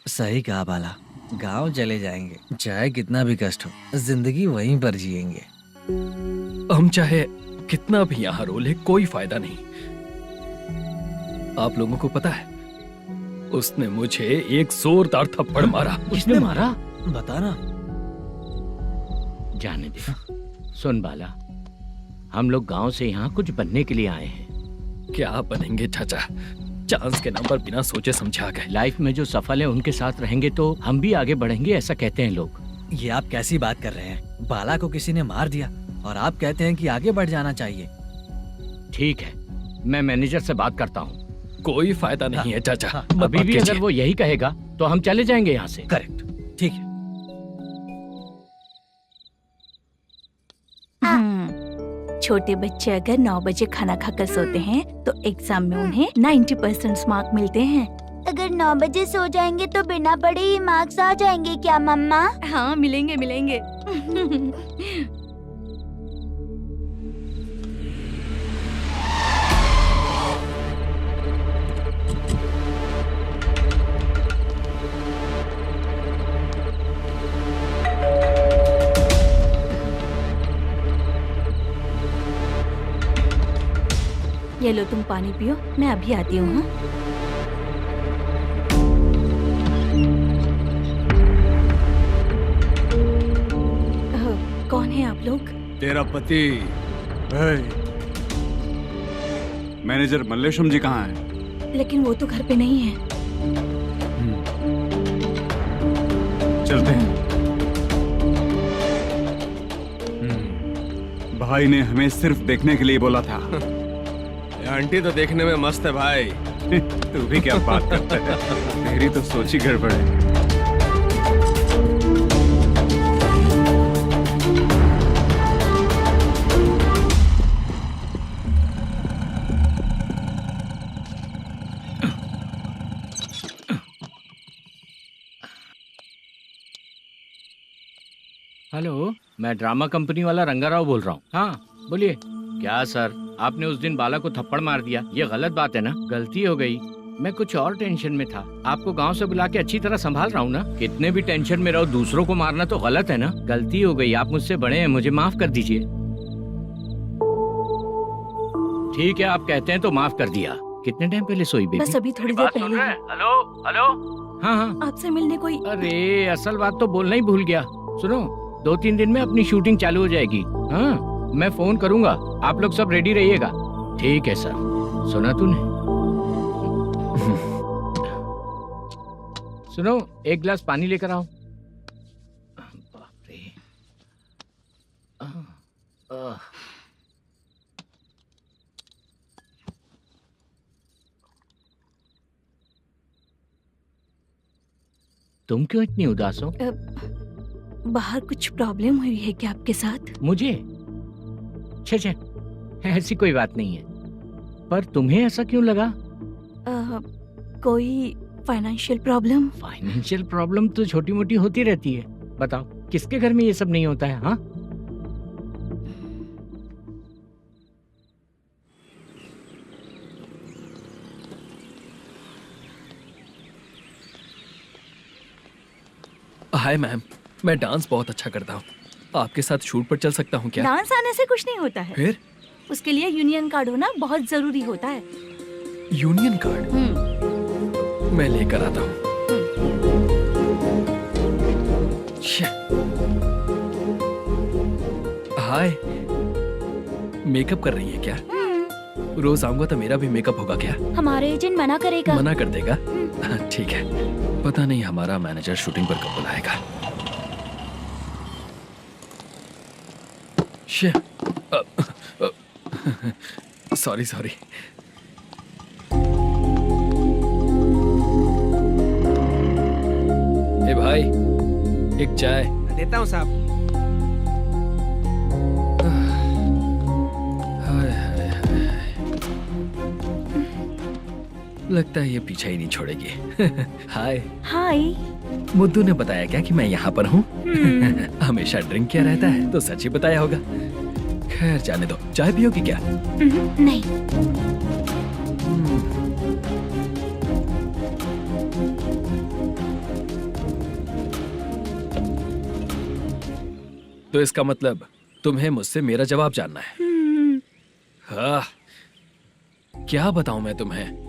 सही कहा बाला, गांव चले जाएंगे, चाहे कितना भी कष्ट हो, जिंदगी वहीं पर जिएंगे। हम चाहे कितना भी यहाँ रो ले, कोई फायदा नहीं। आप लोगों को पता है, उसने मुझे एक जोरदार थप्पड़ मारा। उसने मारा? बता ना। जाने दे। सुन बाला, हम लोग गांव से यहाँ कुछ बनने के लिए आए हैं। क्या बनेंगे चाचा? चांस के नाम पर बिना सोचे समझे आ गए। लाइफ में जो सफल है उनके साथ रहेंगे तो हम भी आगे बढ़ेंगे, ऐसा कहते हैं लोग। ये आप कैसी बात कर रहे हैं? बाला को किसी ने मार दिया और आप कहते हैं कि आगे बढ़ जाना चाहिए। ठीक है, मैं मैनेजर से बात करता हूँ। कोई फायदा नहीं है चाचा। अभी भी अगर वो यही कहेगा तो हम चले जाएंगे यहाँ से। करेक्ट, ठीक है। छोटे बच्चे अगर 9 बजे खाना खाकर सोते हैं तो एग्जाम में उन्हें 90% मार्क मिलते हैं। अगर 9 बजे सो जाएंगे तो बिना पढ़े ही मार्क्स आ जाएंगे क्या मम्मा? हाँ, मिलेंगे मिलेंगे। ये लो, तुम पानी पियो, मैं अभी आती हूँ। हाँ? कौन है आप लोग? तेरा पति। मैनेजर मल्लेशम जी कहाँ हैं? लेकिन वो तो घर पे नहीं है। चलते हैं। भाई ने हमें सिर्फ देखने के लिए बोला था। आंटी तो देखने में मस्त है भाई। तू भी क्या बात करता है? तेरी तो सोच ही गड़बड़ है। हेलो, मैं ड्रामा कंपनी वाला रंगाराव बोल रहा हूँ। हाँ बोलिए। क्या सर, आपने उस दिन बाला को थप्पड़ मार दिया, ये गलत बात है ना? गलती हो गई, मैं कुछ और टेंशन में था। आपको गांव से बुला के अच्छी तरह संभाल रहा हूँ ना। कितने भी टेंशन में रहो, दूसरों को मारना तो गलत है ना। गलती हो गई, आप मुझसे बड़े हैं, मुझे माफ कर दीजिए। ठीक है, आप कहते हैं तो माफ कर दिया। कितने टाइम पहले सोई बेबी? बस अभी थोड़ी देर पहले। हेलो हेलो हाँ हाँ। आपसे मिलने कोई। अरे असल बात तो बोलना ही भूल गया। सुनो, 2-3 दिन में अपनी शूटिंग चालू हो जाएगी। हाँ, मैं फोन करूंगा, आप लोग सब रेडी रहिएगा। ठीक है सर। सुना तूने? सुनो, एक गिलास पानी लेकर आओ। बाप रे। तुम क्यों इतनी उदास हो? बाहर कुछ प्रॉब्लम हुई है क्या आपके साथ? मुझे? छे, ऐसी कोई बात नहीं है। पर तुम्हें ऐसा क्यों लगा? कोई फाइनेंशियल प्रॉब्लम? फाइनेंशियल प्रॉब्लम तो छोटी मोटी होती रहती है। बताओ, किसके घर में ये सब नहीं होता है? हाँ, हाय मैम, मैं डांस बहुत अच्छा करता हूँ। आपके साथ शूट पर चल सकता हूँ क्या? डांस आने से कुछ नहीं होता है। फिर? उसके लिए यूनियन कार्ड होना बहुत जरूरी होता है। Union card? मैं लेकर आता हूँ। हाय, मेकअप कर रही है क्या? रोज आऊंगा तो मेरा भी मेकअप होगा क्या? हमारे एजेंट मना करेगा। मना कर देगा? ठीक है, पता नहीं हमारा मैनेजर शूटिंग पर कब बुलाएगा। सॉरी। ए भाई, एक चाय। देता हूँ साहब। लगता है ये पीछा ही नहीं छोड़ेगी। हाय। हाय। मुद्दू ने बताया क्या कि मैं यहाँ पर हूँ? हमेशा ड्रिंक किया रहता है तो सच ही बताया होगा। खैर जाने दो, चाय पियोगी क्या? नहीं। तो इसका मतलब तुम्हें मुझसे मेरा जवाब जानना है? हाँ, क्या बताऊं मैं तुम्हें?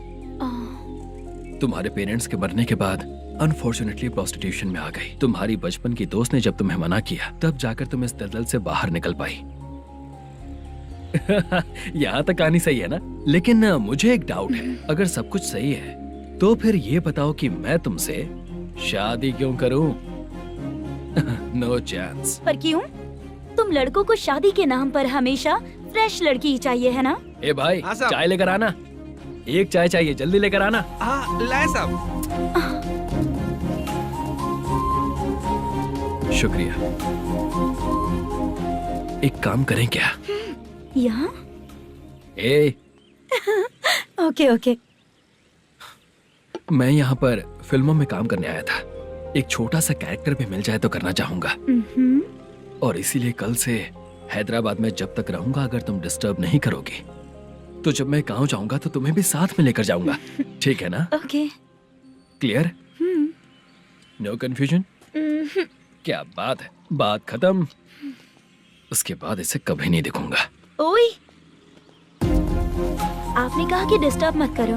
तुम्हारे पेरेंट्स के मरने के बाद अनफॉर्चुनेटली प्रोस्टिट्यूशन में आ गई। तुम्हारी बचपन की दोस्त ने जब तुम्हें मना किया, तब जाकर तुम इस दलदल से बाहर निकल पाई। यहाँ तक कहानी सही है ना? लेकिन मुझे एक डाउट है। अगर सब कुछ सही है तो फिर ये बताओ कि मैं तुमसे शादी क्यों करूं? No chance. पर क्यों? तुम लड़कों को शादी के नाम पर हमेशा फ्रेश लड़की ही चाहिए, है ना? ए भाई, चाय लेकर आना। एक चाय चाहिए, जल्दी लेकर आना। लाए साहब। शुक्रिया। एक काम करें क्या? यहाँ? ओके। मैं यहाँ पर फिल्मों में काम करने आया था। एक छोटा सा कैरेक्टर भी मिल जाए तो करना चाहूंगा। और इसीलिए कल से हैदराबाद में जब तक रहूंगा, अगर तुम डिस्टर्ब नहीं करोगी तो जब मैं गांव जाऊंगा तो तुम्हें भी साथ में लेकर जाऊंगा। ठीक है ना? ओके। क्लियर? No confusion? क्या बात है, बात खत्म। उसके बाद इसे कभी नहीं दिखूंगा। ओए, आपने कहा कि डिस्टर्ब मत करो।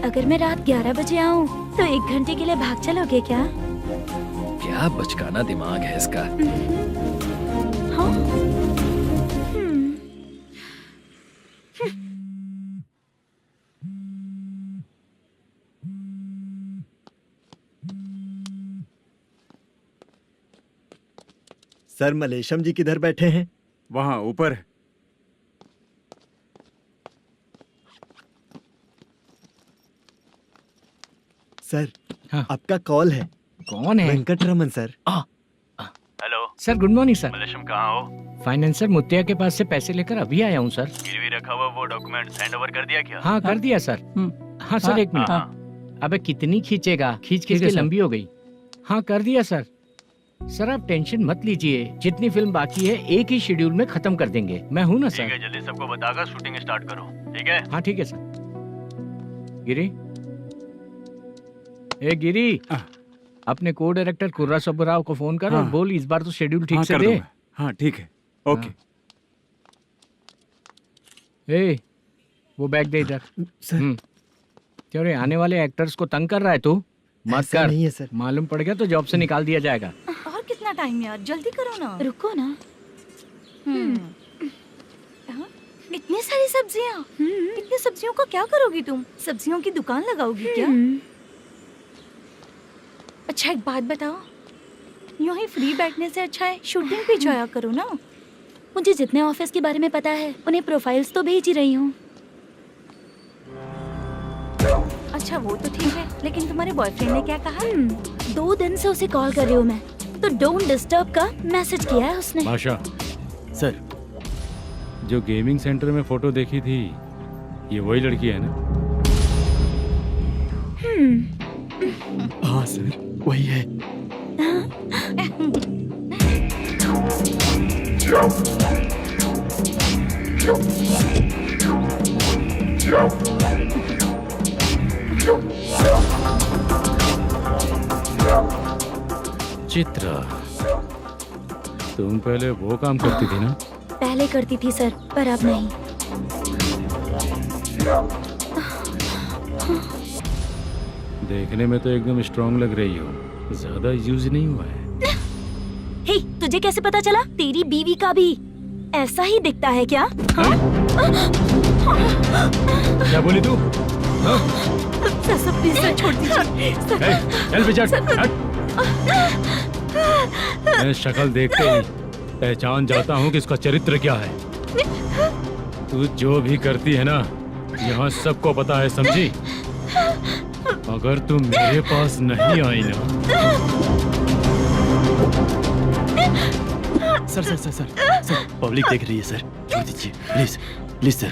अगर मैं रात 11 बजे आऊं तो 1 घंटे के लिए भाग चलोगे क्या? क्या बचकाना दिमाग है इसका। हाँ? सर, मलेशम जी किधर बैठे हैं? वहाँ ऊपर है। सर, हाँ। आपका कॉल है। कौन है? Venkataraman sir. Hello sir, good morning sir. Malesham कहाँ हो? फाइनेंसर मुत्तिया के पास से पैसे लेकर अभी आया हूँ सर। गिरवी रखा हुआ वो डॉक्यूमेंट हैंड ओवर कर दिया क्या? हाँ, कर दिया सर। हाँ सर, 1 मिनट। अबे कितनी खींचेगा, खींच के लंबी हो गई। हाँ, कर दिया सर। सर आप टेंशन मत लीजिए, जितनी फिल्म बाकी है एक ही शेड्यूल में खत्म कर देंगे। मैं हूँ ना सर। ठीक है, जल्दी सबको बताकर शूटिंग स्टार्ट करो। ठीक है? हाँ ठीक है सर। गिरी, ए गिरी, अपने को डायरेक्टर कुर्रा सुब्बराव को फोन कर और बोल इस बार तो शेड्यूल ठीक से दे। हाँ ठीक है, ओके। ए, वो बैग दे इधर। सर। तेरे आने वाले एक्टर्स को तंग कर रहा है तू? मत ऐसा कर। नहीं है सर। मालूम पड़ गया तो जॉब से निकाल दिया जाएगा। और कितना टाइम यार, जल्दी करो ना। रुको ना। हाँ? इतनी सारी सब्जियाँ, इतनी सब्जियों का क्या करोगी तुम? सब्जियों की दुकान लगाओगी क्या? अच्छा एक बात बताओ, यूं ही फ्री बैठने से अच्छा है शूटिंग भी जाया करो ना। मुझे जितने ऑफिस के बारे में पता है उन्हें प्रोफाइल्स तो भेज ही रही हूँ। अच्छा वो तो ठीक है, लेकिन तुम्हारे बॉयफ्रेंड ने क्या कहा? 2 दिन से उसे कॉल कर रही हूँ मैं, तो डोंट डिस्टर्ब का मैसेज किया है उसने। बादशाह, सर जो गेमिंग सेंटर में फोटो देखी थी, ये वही लड़की है ना? हाँ सर, वही है। चित्रा, तुम पहले वो काम करती थी ना? पहले करती थी सर, पर अब नहीं। देखने में तो एकदम स्ट्रांग लग रही हो, ज्यादा यूज नहीं हुआ है। हे, तुझे कैसे पता चला? तेरी बीवी का भी ऐसा ही दिखता है क्या? क्या बोली तू? सर प्लीज सर छोड़ दीजिए। चल विजय, हट। मैं शक्ल देखते ही पहचान जाता हूँ कि इसका चरित्र क्या है। तू जो भी करती है ना, यहाँ सबको पता है, समझी? अगर तू मेरे पास नहीं आई ना। Sir sir sir sir sir public देख रही है सर, छोड़ दीजिए please please sir.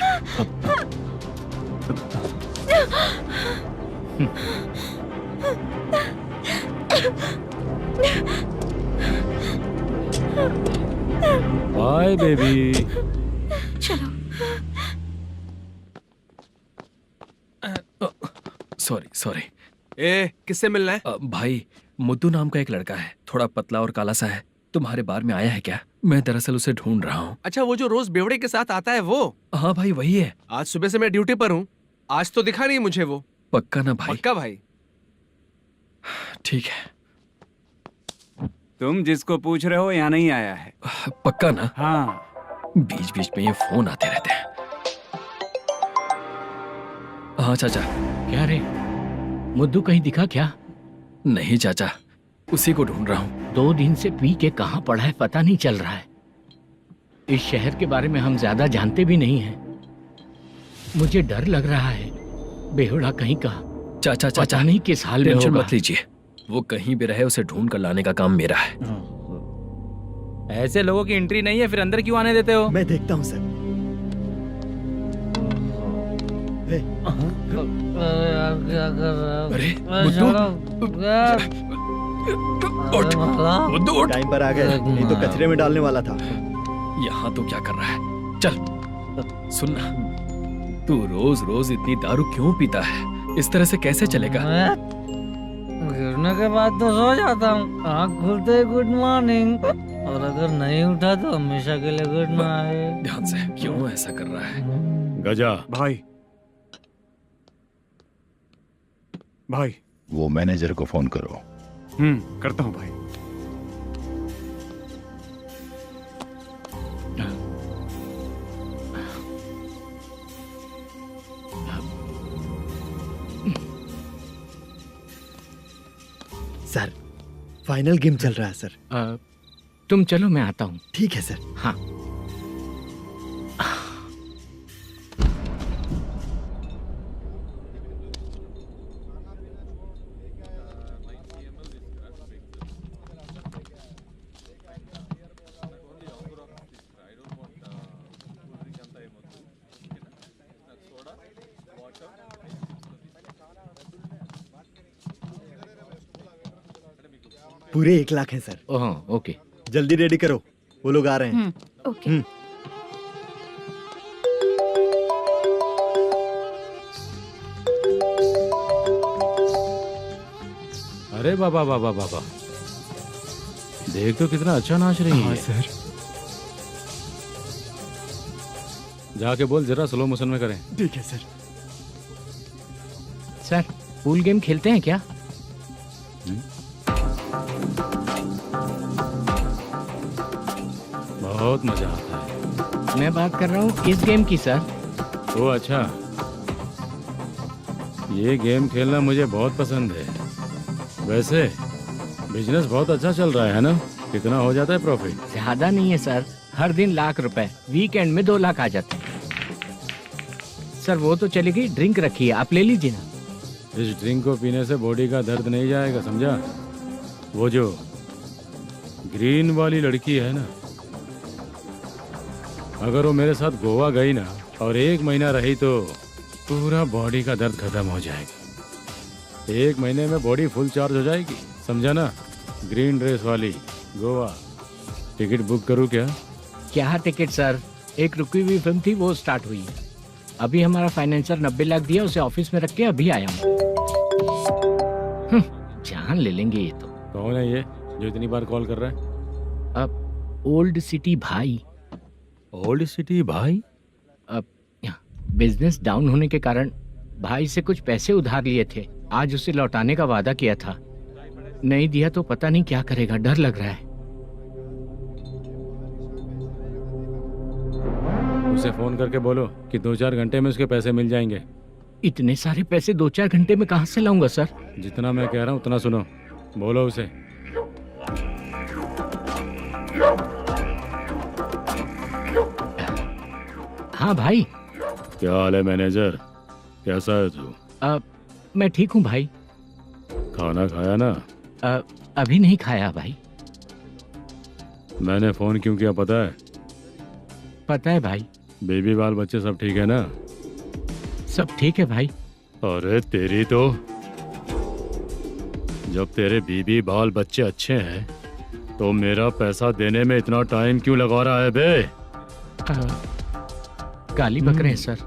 Bye baby. चलो। Sorry sorry. ए, किससे मिलना है? भाई, मुद्दू नाम का एक लड़का है, थोड़ा पतला और काला सा है। तुम्हारे बार में आया है क्या? मैं दरअसल उसे ढूंढ रहा हूँ। अच्छा, वो जो रोज बेवड़े के साथ आता है वो? हाँ भाई, वही है। आज सुबह से मैं ड्यूटी पर हूँ, आज तो दिखा नहीं मुझे वो। पक्का ना भाई? पक्का भाई। ठीक है। तुम जिसको पूछ रहे हो यहाँ नहीं आया है? पक्का ना? हाँ। बीच बीच में ये फोन आते रहते हैं। हाँ चाचा। क्या रे, मुद्दू कहीं दिखा क्या? नहीं चाचा, उसी को ढूंढ रहा हूँ। 2 दिन से पी के कहाँ पड़ा है पता नहीं चल रहा है। इस शहर के बारे में हम ज्यादा जानते भी नहीं हैं। मुझे डर लग रहा है, बेहुड़ा कहीं का। चाचा चाचा, पता नहीं किस हाल में टेंशन होगा। मत लीजिए, वो कहीं भी रहे उसे ढूंढ कर लाने का काम मेरा है। ऐसे लोगों की एंट्री नहीं है, फिर अंदर क्यों आने देते हो? मैं देखता हूँ सर। क्या कर रहा है? अरे मुद्दू, टाइम पर आ गए, नहीं तो कचरे में डालने वाला था। यहाँ तो क्या कर रहा है? चल सुनना, तू रोज रोज इतनी दारू क्यों पीता है? इस तरह से कैसे चलेगा? गिरने के बाद तो सो जाता हूँ, आँख खुलते ही गुड मॉर्निंग, और अगर नहीं उठा तो हमेशा के लिए गुड नाइट। ध्यान से, क्यों ऐसा कर रहा है? गजा भाई, भाई वो मैनेजर को फोन करो। करता हूँ भाई। सर, फाइनल गेम चल रहा है सर। तुम चलो, मैं आता हूँ। ठीक है सर। हाँ। पूरे 1 लाख हैं सर। ओह, ओके। जल्दी रेडी करो, वो लोग आ रहे हैं। ओके। अरे बाबा बाबा बाबा, देख तो कितना अच्छा नाच रही है। सर। जाके बोल जरा स्लो मोशन में करें। ठीक है सर। सर, पूल गेम खेलते हैं क्या? बहुत मजा आता है। मैं बात कर रहा हूँ इस गेम की सर। ओ अच्छा, ये गेम खेलना मुझे बहुत पसंद है। वैसे बिजनेस बहुत अच्छा चल रहा है ना? कितना हो जाता है प्रॉफिट? ज्यादा नहीं है सर, हर दिन लाख रुपए, वीकेंड में 2 लाख आ जाते हैं। सर वो तो चलेगी, ड्रिंक रखी है, आप ले लीजिए ना। इस ड्रिंक को पीने से बॉडी का दर्द नहीं जाएगा, समझा? वो जो ग्रीन वाली लड़की है ना, अगर वो मेरे साथ गोवा गई ना और 1 महीना रही तो पूरा बॉडी का दर्द खत्म हो जाएगा। 1 महीने में बॉडी फुल चार्ज हो जाएगी, समझा ना? ग्रीन ड्रेस वाली, गोवा। टिकट बुक करूँ क्या? क्या टिकट सर, एक रुकी हुई फिल्म थी वो स्टार्ट हुई है। अभी हमारा फाइनेंसर 90 लाख दिया, उसे ऑफिस में रख के अभी आया हूँ। जान ले लेंगे ये तो। कौन है ये जो इतनी बार कॉल कर रहा है? अब ओल्ड सिटी भाई। ओल्ड सिटी भाई? अब बिजनेस डाउन होने के कारण भाई से कुछ पैसे उधार लिए थे, आज उसे लौटाने का वादा किया था। नहीं दिया तो पता नहीं क्या करेगा, डर लग रहा है। उसे फोन करके बोलो कि 2-4 घंटे में उसके पैसे मिल जाएंगे। इतने सारे पैसे 2-4 घंटे में कहाँ से लाऊंगा सर? जितना मैं कह रहा हूँ उतना सुनो, बोलो उसे। हाँ भाई। क्या हाल है मैनेजर, कैसा है तू? मैं ठीक हूँ भाई। खाना खाया ना? अभी नहीं खाया भाई। मैंने फोन क्यों किया पता है? पता है भाई। बेबी बाल बच्चे सब ठीक है ना? सब ठीक है भाई। अरे तेरी तो, जब तेरे बीबी बाल बच्चे अच्छे हैं तो मेरा पैसा देने में इतना टाइम क्यों लगा रहा है बे? गाली बक रहे हैं सर।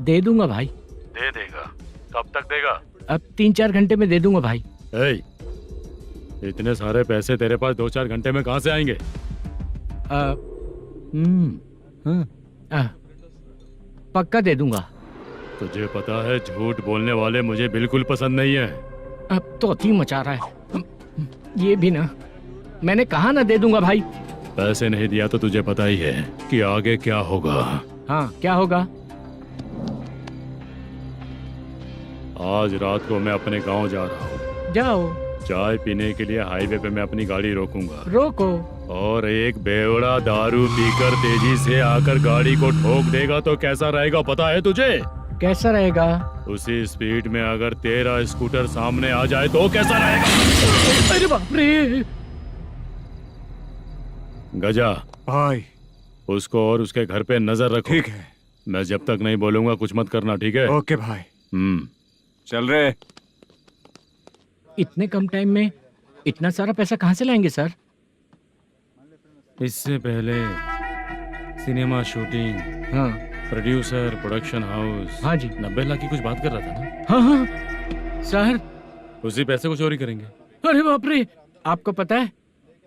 दे दूंगा भाई। दे देगा? कब तक देगा? अब 3-4 घंटे में दे दूंगा भाई। इतने सारे पैसे तेरे पास 2-4 घंटे में कहाँ से आएंगे? पक्का दे दूंगा। तुझे पता है झूठ बोलने वाले मुझे बिल्कुल पसंद नहीं है। अब तो अति मचा रहा है ये भी ना। मैंने कहा ना दे दूंगा भाई। पैसे नहीं दिया तो तुझे पता ही है कि आगे क्या होगा। हाँ क्या होगा? आज रात को मैं अपने गांव जा रहा हूँ। जाओ। चाय पीने के लिए हाईवे पे मैं अपनी गाड़ी रोकूंगा। रोको। और एक बेवड़ा दारू पीकर तेजी से आकर गाड़ी को ठोक देगा तो कैसा रहेगा पता है तुझे? कैसा रहेगा? उसी स्पीड में अगर तेरा स्कूटर सामने आ जाए तो कैसा रहेगा? अरे बाप रे। गजा भाई, उसको और उसके घर पे नजर रखो। ठीक है। मैं जब तक नहीं बोलूंगा कुछ मत करना, ठीक है? ओके भाई। चल रहे। इतने कम टाइम में इतना सारा पैसा कहाँ से लाएंगे सर? इससे पहले सिनेमा शूटिंग, हाँ, प्रोड्यूसर, प्रोडक्शन हाउस। हाँ जी। 90 लाख की कुछ बात कर रहा था ना? हाँ हाँ सर। उसी पैसे को चोरी करेंगे। अरे बाप रे, आपको पता है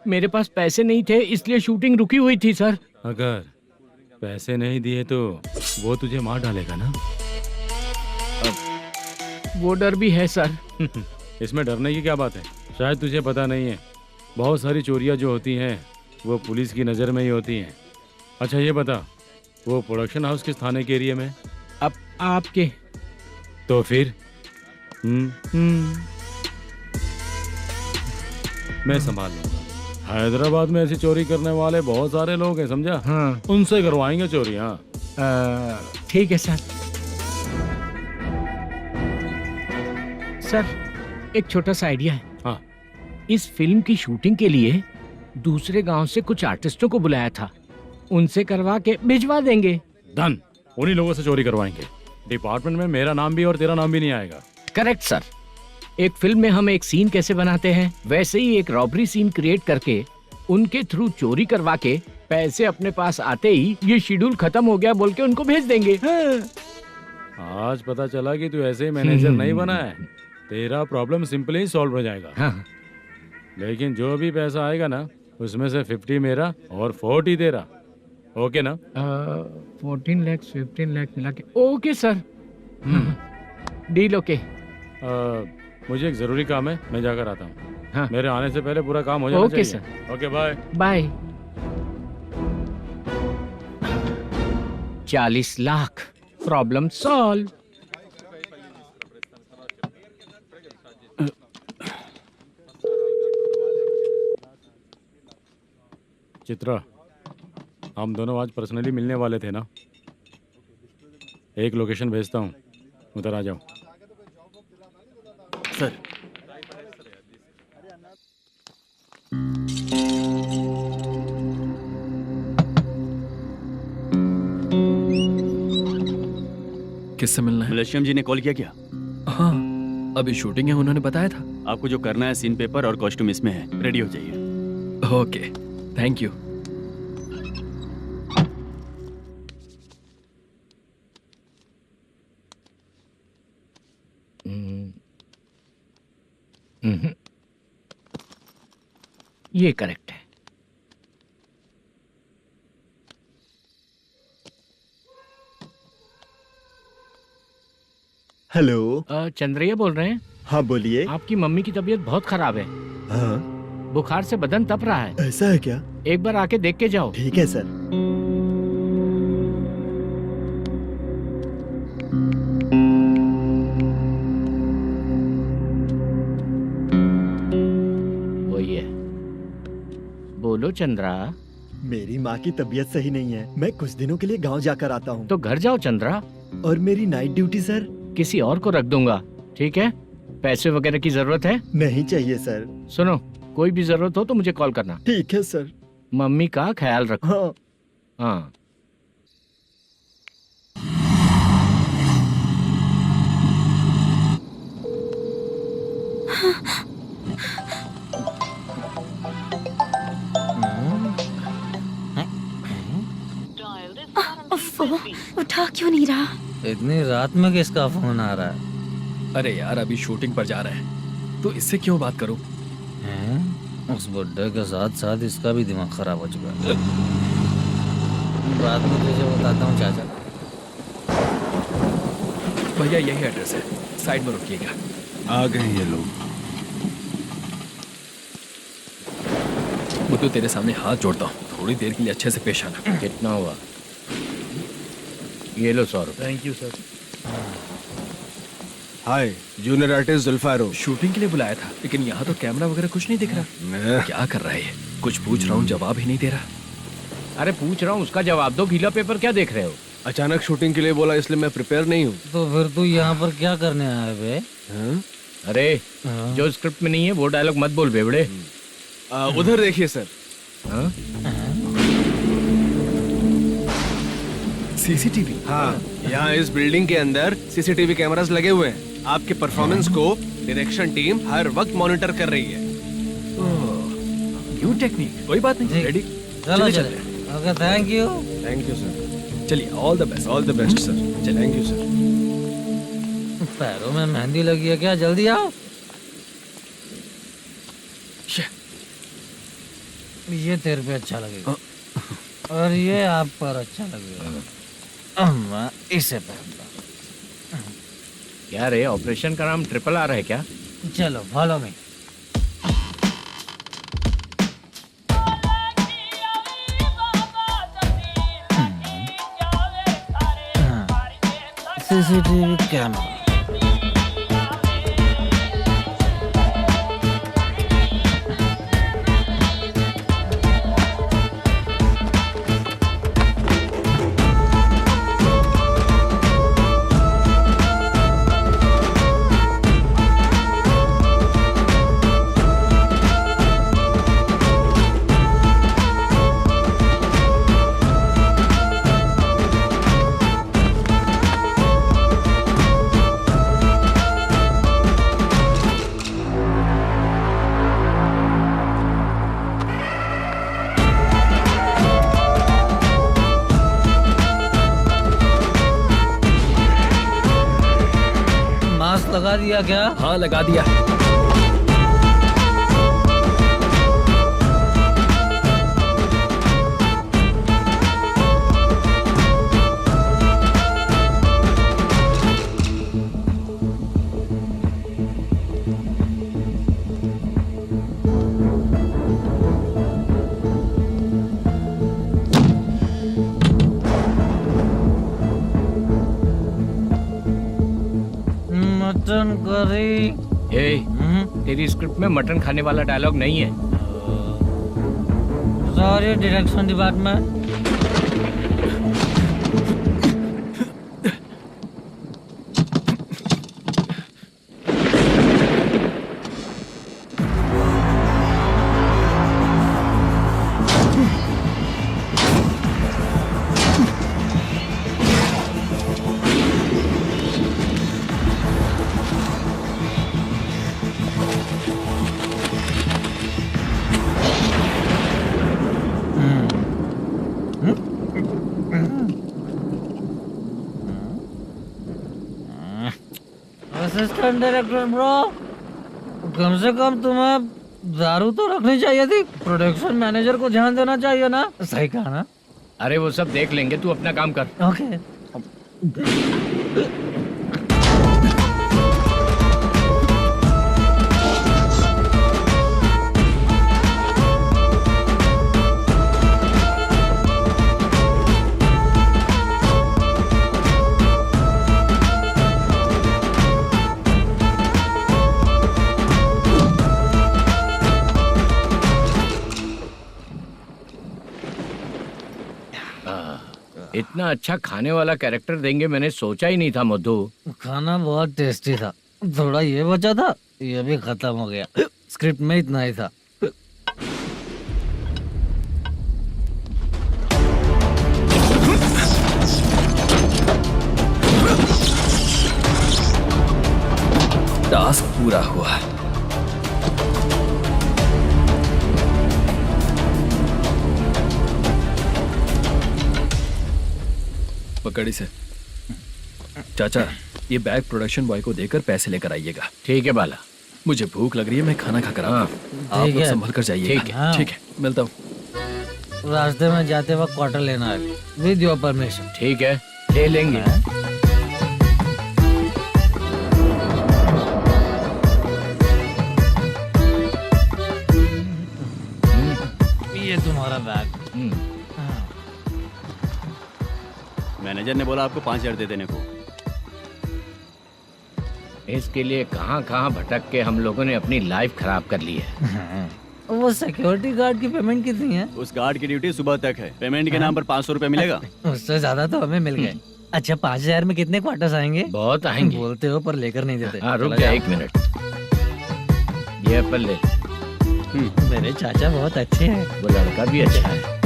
मेरे पास पैसे नहीं थे इसलिए शूटिंग रुकी हुई थी सर। अगर पैसे नहीं दिए तो वो तुझे मार डालेगा ना? वो डर भी है सर। इसमें डरने की क्या बात है? शायद तुझे पता नहीं है, बहुत सारी चोरियां जो होती हैं वो पुलिस की नज़र में ही होती हैं। अच्छा ये बता, वो प्रोडक्शन हाउस किस थाने के एरिया में? अब आपके। तो फिर मैं संभाल लूंगा। हैदराबाद में ऐसी चोरी करने वाले बहुत सारे लोग हैं, समझा? हाँ। उनसे करवाएंगे चोरी। हाँ ठीक है सर। सर एक छोटा सा आइडिया है। हाँ। इस फिल्म की शूटिंग के लिए दूसरे गांव से कुछ आर्टिस्टों को बुलाया था, उनसे करवा के भिजवा देंगे। डन, उन्हीं लोगों से चोरी करवाएंगे। डिपार्टमेंट में मेरा नाम भी और तेरा नाम भी नहीं आएगा। Correct sir. एक फिल्म में हम एक सीन कैसे बनाते हैं वैसे ही एक रॉबरी सीन क्रिएट करके उनके थ्रू चोरी करवा के पैसे अपने पास आते ही ये शेड्यूल खत्म हो गया बोल के उनको भेज देंगे। आज पता चला कि तू ऐसे ही मैनेजर नहीं बना है। तेरा प्रॉब्लम सिंपली ही सॉल्व हो जाएगा। हाँ। लेकिन जो भी पैसा आएगा ना उसमें से 50 मेरा और 40 तेरा। ओके ना? 14 लाख 15 लाख मिला के। Okay sir. Deal okay. मुझे एक जरूरी काम है, मैं जाकर आता हूँ। हाँ। मेरे आने से पहले पूरा काम हो जाना ओके चाहिए। Okay bye. Bye. 40 lakh, problem solve. Chitra, हम दोनों आज पर्सनली मिलने वाले थे ना? एक लोकेशन भेजता हूँ, उधर आ जाओ। सर, किससे मिलना है? मलेशियम जी ने कॉल किया क्या? हाँ, अभी शूटिंग है, उन्होंने बताया था। आपको जो करना है, सीन पेपर और कॉस्ट्यूम इसमें है, रेडी हो जाइए। Okay, thank you. ये करेक्ट है। हेलो। चंद्रैया बोल रहे हैं? हाँ बोलिए। आपकी मम्मी की तबीयत बहुत खराब है। हाँ। बुखार से बदन तप रहा है। ऐसा है क्या? एक बार आके देख के जाओ। ठीक है सर। वही है। बोलो चंद्रा। मेरी माँ की तबीयत सही नहीं है, मैं कुछ दिनों के लिए गांव जाकर आता हूँ। तो घर जाओ चंद्रा। और मेरी नाइट ड्यूटी सर? किसी और को रख दूंगा, ठीक है? पैसे वगैरह की जरूरत है? नहीं चाहिए सर। सुनो, कोई भी जरूरत हो तो मुझे कॉल करना। ठीक है सर। मम्मी का ख्याल रखो। हाँ। हाँ। उठा क्यों नहीं रहा? इतनी रात में किसका फोन आ रहा है? अरे यार, अभी शूटिंग पर जा रहे हैं, तो इससे क्यों बात करूं? उस बुड्ढे के साथ साथ इसका भी दिमाग खराब हो चुका है। रात में तुझे बताता हूँ चाचा। भैया यही एड्रेस है, साइड में रुकिएगा। आ गए ये लोग। मुझे तेरे सामने हाथ जोड़ता हूँ, थोड़ी देर के लिए अच्छे से पेश आना। कितना हुआ? ये लो 100 रुपए। Thank you sir. Hi, junior artist जुल्फारो। शूटिंग के लिए बुलाया था, लेकिन यहाँ तो कैमरा वगैरह कुछ नहीं दिख रहा। क्या कर रहा है ये? कुछ पूछ रहा हूँ, जवाब ही नहीं दे रहा। अरे पूछ रहा हूँ, उसका जवाब दो। गीला पेपर क्या देख रहे हो? अचानक शूटिंग के लिए बोला, इसलिए मैं प्रिपेयर नहीं हूँ। तो फिर तू यहाँ पर क्या करने आया बे? अरे जो स्क्रिप्ट में नहीं है वो डायलॉग मत बोल बेवड़े। उधर देखिए सर। सीसीटीवी? हाँ, यहाँ इस बिल्डिंग के अंदर सीसीटीवी कैमरास लगे हुए हैं। आपके परफॉर्मेंस को डायरेक्शन टीम हर वक्त मॉनिटर कर रही है। न्यू टेक्निक, कोई बात नहीं। रेडी? चलो चले। Okay, thank you. Thank you sir. चलिए, all the best. All the best sir. चलिए, थैंक यू सर। पैरों में मेहंदी लगी है क्या? जल्दी आओ। ये तेरे पे अच्छा लगेगा और ये आप पर अच्छा लगेगा। मैं इसे पहनता। क्या रे, ऑपरेशन का नाम ट्रिपल आर है क्या? चलो follow me. CCTV camera. Mask लगा दिया क्या? हाँ, लगा दिया। सॉरी। तेरी स्क्रिप्ट में मटन खाने वाला डायलॉग नहीं है। Sorry direction department. Assistant director bro, कम से कम तुम्हें दारू तो रखनी चाहिए थी। प्रोडक्शन मैनेजर को ध्यान देना चाहिए ना। सही कहा ना? अरे वो सब देख लेंगे, तू अपना काम कर। ओके। इतना अच्छा खाने वाला कैरेक्टर देंगे मैंने सोचा ही नहीं था मधु। खाना बहुत टेस्टी था। थोड़ा ये बचा था, ये भी खत्म हो गया। स्क्रिप्ट में इतना ही था। टास्क पूरा हुआ। पकड़ी से चाचा, ये बैग प्रोडक्शन बॉय को देकर पैसे लेकर आइएगा। ठीक है बाला। मुझे भूख लग रही है, मैं खाना खाकर आता हूँ। आप ठीक लोग है। संभल कर जाइएगा। ठीक है। ठीक है, मिलता हूँ। रास्ते में जाते वक्त क्वार्टर लेना है, विद योर परमिशन। ठीक है, ले लेंगे। ये तुम्हारा बैग। मैनेजर ने बोला आपको 5,000 दे देने को। इसके लिए कहाँ कहाँ भटक के हम लोगों ने अपनी लाइफ खराब कर ली है। वो सिक्योरिटी गार्ड की पेमेंट कितनी है? उस गार्ड की ड्यूटी सुबह तक है। पेमेंट के नाम पर 500 रुपए मिलेगा। उससे ज्यादा तो हमें मिल गए। अच्छा 5,000 में कितने क्वार्टर्स आएंगे? बहुत आएंगे। बोलते हो पर लेकर नहीं देते। हाँ रुक चला जा जाओ। 1 मिनट। ये एप्पल ले। मेरे चाचा बहुत अच्छे हैं। वो लड़का भी अच्छा है।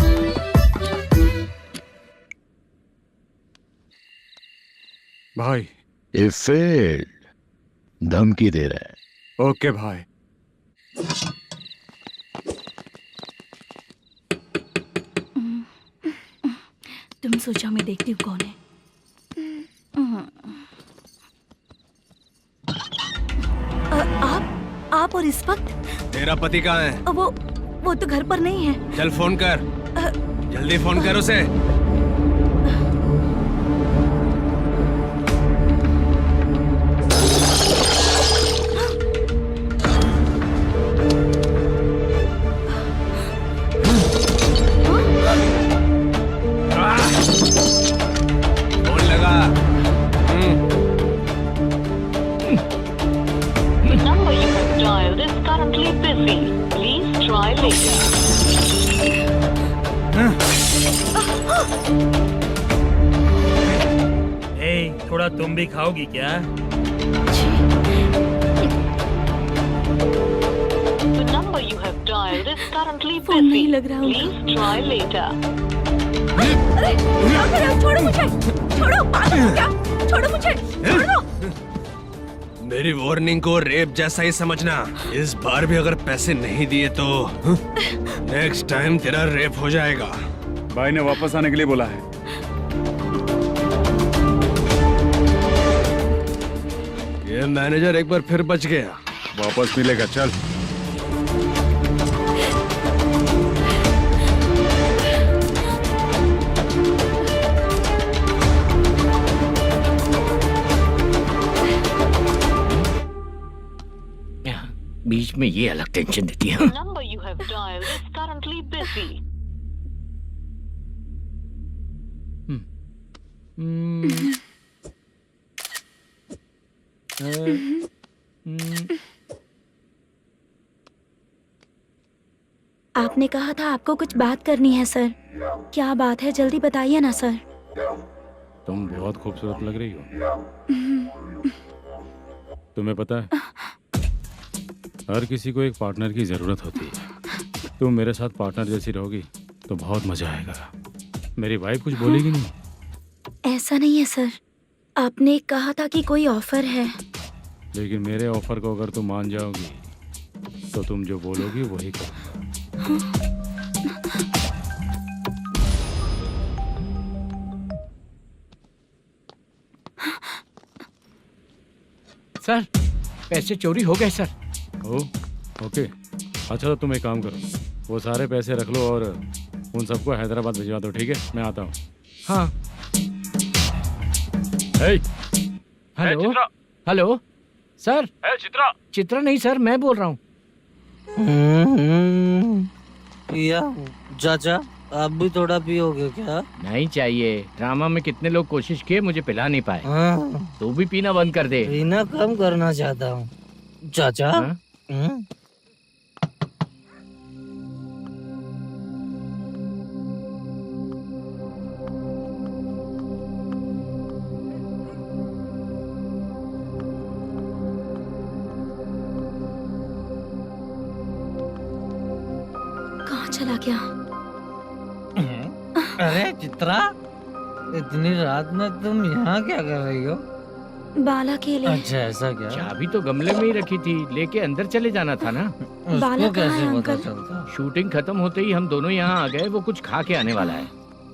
भाई ये फेल्ड, धमकी दे रहा है। ओके भाई। तुम सोचा मैं देखती हूँ कौन है। आप और इस वक्त तेरा पति कहाँ है? वो तो घर पर नहीं है। चल फोन कर, जल्दी फोन कर उसे। फोन लगा। number you have dialed is currently busy. Please try later. थोड़ा तुम भी खाओगी क्या? The number you have dialed is currently phone busy. नहीं लग रहा Please try later. अरे क्या कर रहे हो? छोड़ो मुझे, छोड़ो, पागल हो क्या? छोड़ो मुझे, छोड़ो। मेरी वार्निंग को रेप जैसा ही समझना। इस बार भी अगर पैसे नहीं दिए तो नेक्स्ट टाइम तेरा रेप हो जाएगा। भाई ने वापस आने के लिए बोला है। ये मैनेजर एक बार फिर बच गया। वापस मिलेगा, चल। बीच में ये अलग टेंशन देती है। The number you have dialed is currently busy. आपने कहा था आपको कुछ बात करनी है सर। क्या बात है, जल्दी बताइए ना सर। तुम बहुत खूबसूरत लग रही हो। तुम्हें पता है, हर किसी को एक पार्टनर की जरूरत होती है। तुम मेरे साथ पार्टनर जैसी रहोगी तो बहुत मजा आएगा। मेरी वाइफ कुछ बोलेगी नहीं? ऐसा नहीं है सर, आपने कहा था कि कोई ऑफर है। लेकिन मेरे ऑफर को अगर तुम मान जाओगी तो तुम जो बोलोगी वही करो। सर, पैसे चोरी हो गए सर। ओके, अच्छा तो तुम एक काम करो, वो सारे पैसे रख लो और उन सबको हैदराबाद भिजवा दो, ठीक है? मैं आता हूँ। हाँ। Hello hello sir. Chitra. Chitra नहीं सर, मैं बोल रहा हूँ। या चाचा, आप भी थोड़ा पियोगे क्या? नहीं चाहिए। ड्रामा में कितने लोग कोशिश किए, मुझे पिला नहीं पाए। तू भी पीना बंद कर दे। पीना कम करना चाहता हूँ चाचा। कहाँ चला गया? अरे चित्रा, इतनी रात में तुम यहाँ क्या कर रही हो? बाला के लिए। अच्छा ऐसा क्या? चाबी तो गमले में ही रखी थी, लेके अंदर चले जाना था ना। बाला उसको कहाँ कैसे है पता अंकल? चलता? शूटिंग खत्म होते ही हम दोनों यहाँ आ गए। वो कुछ खा के आने वाला है।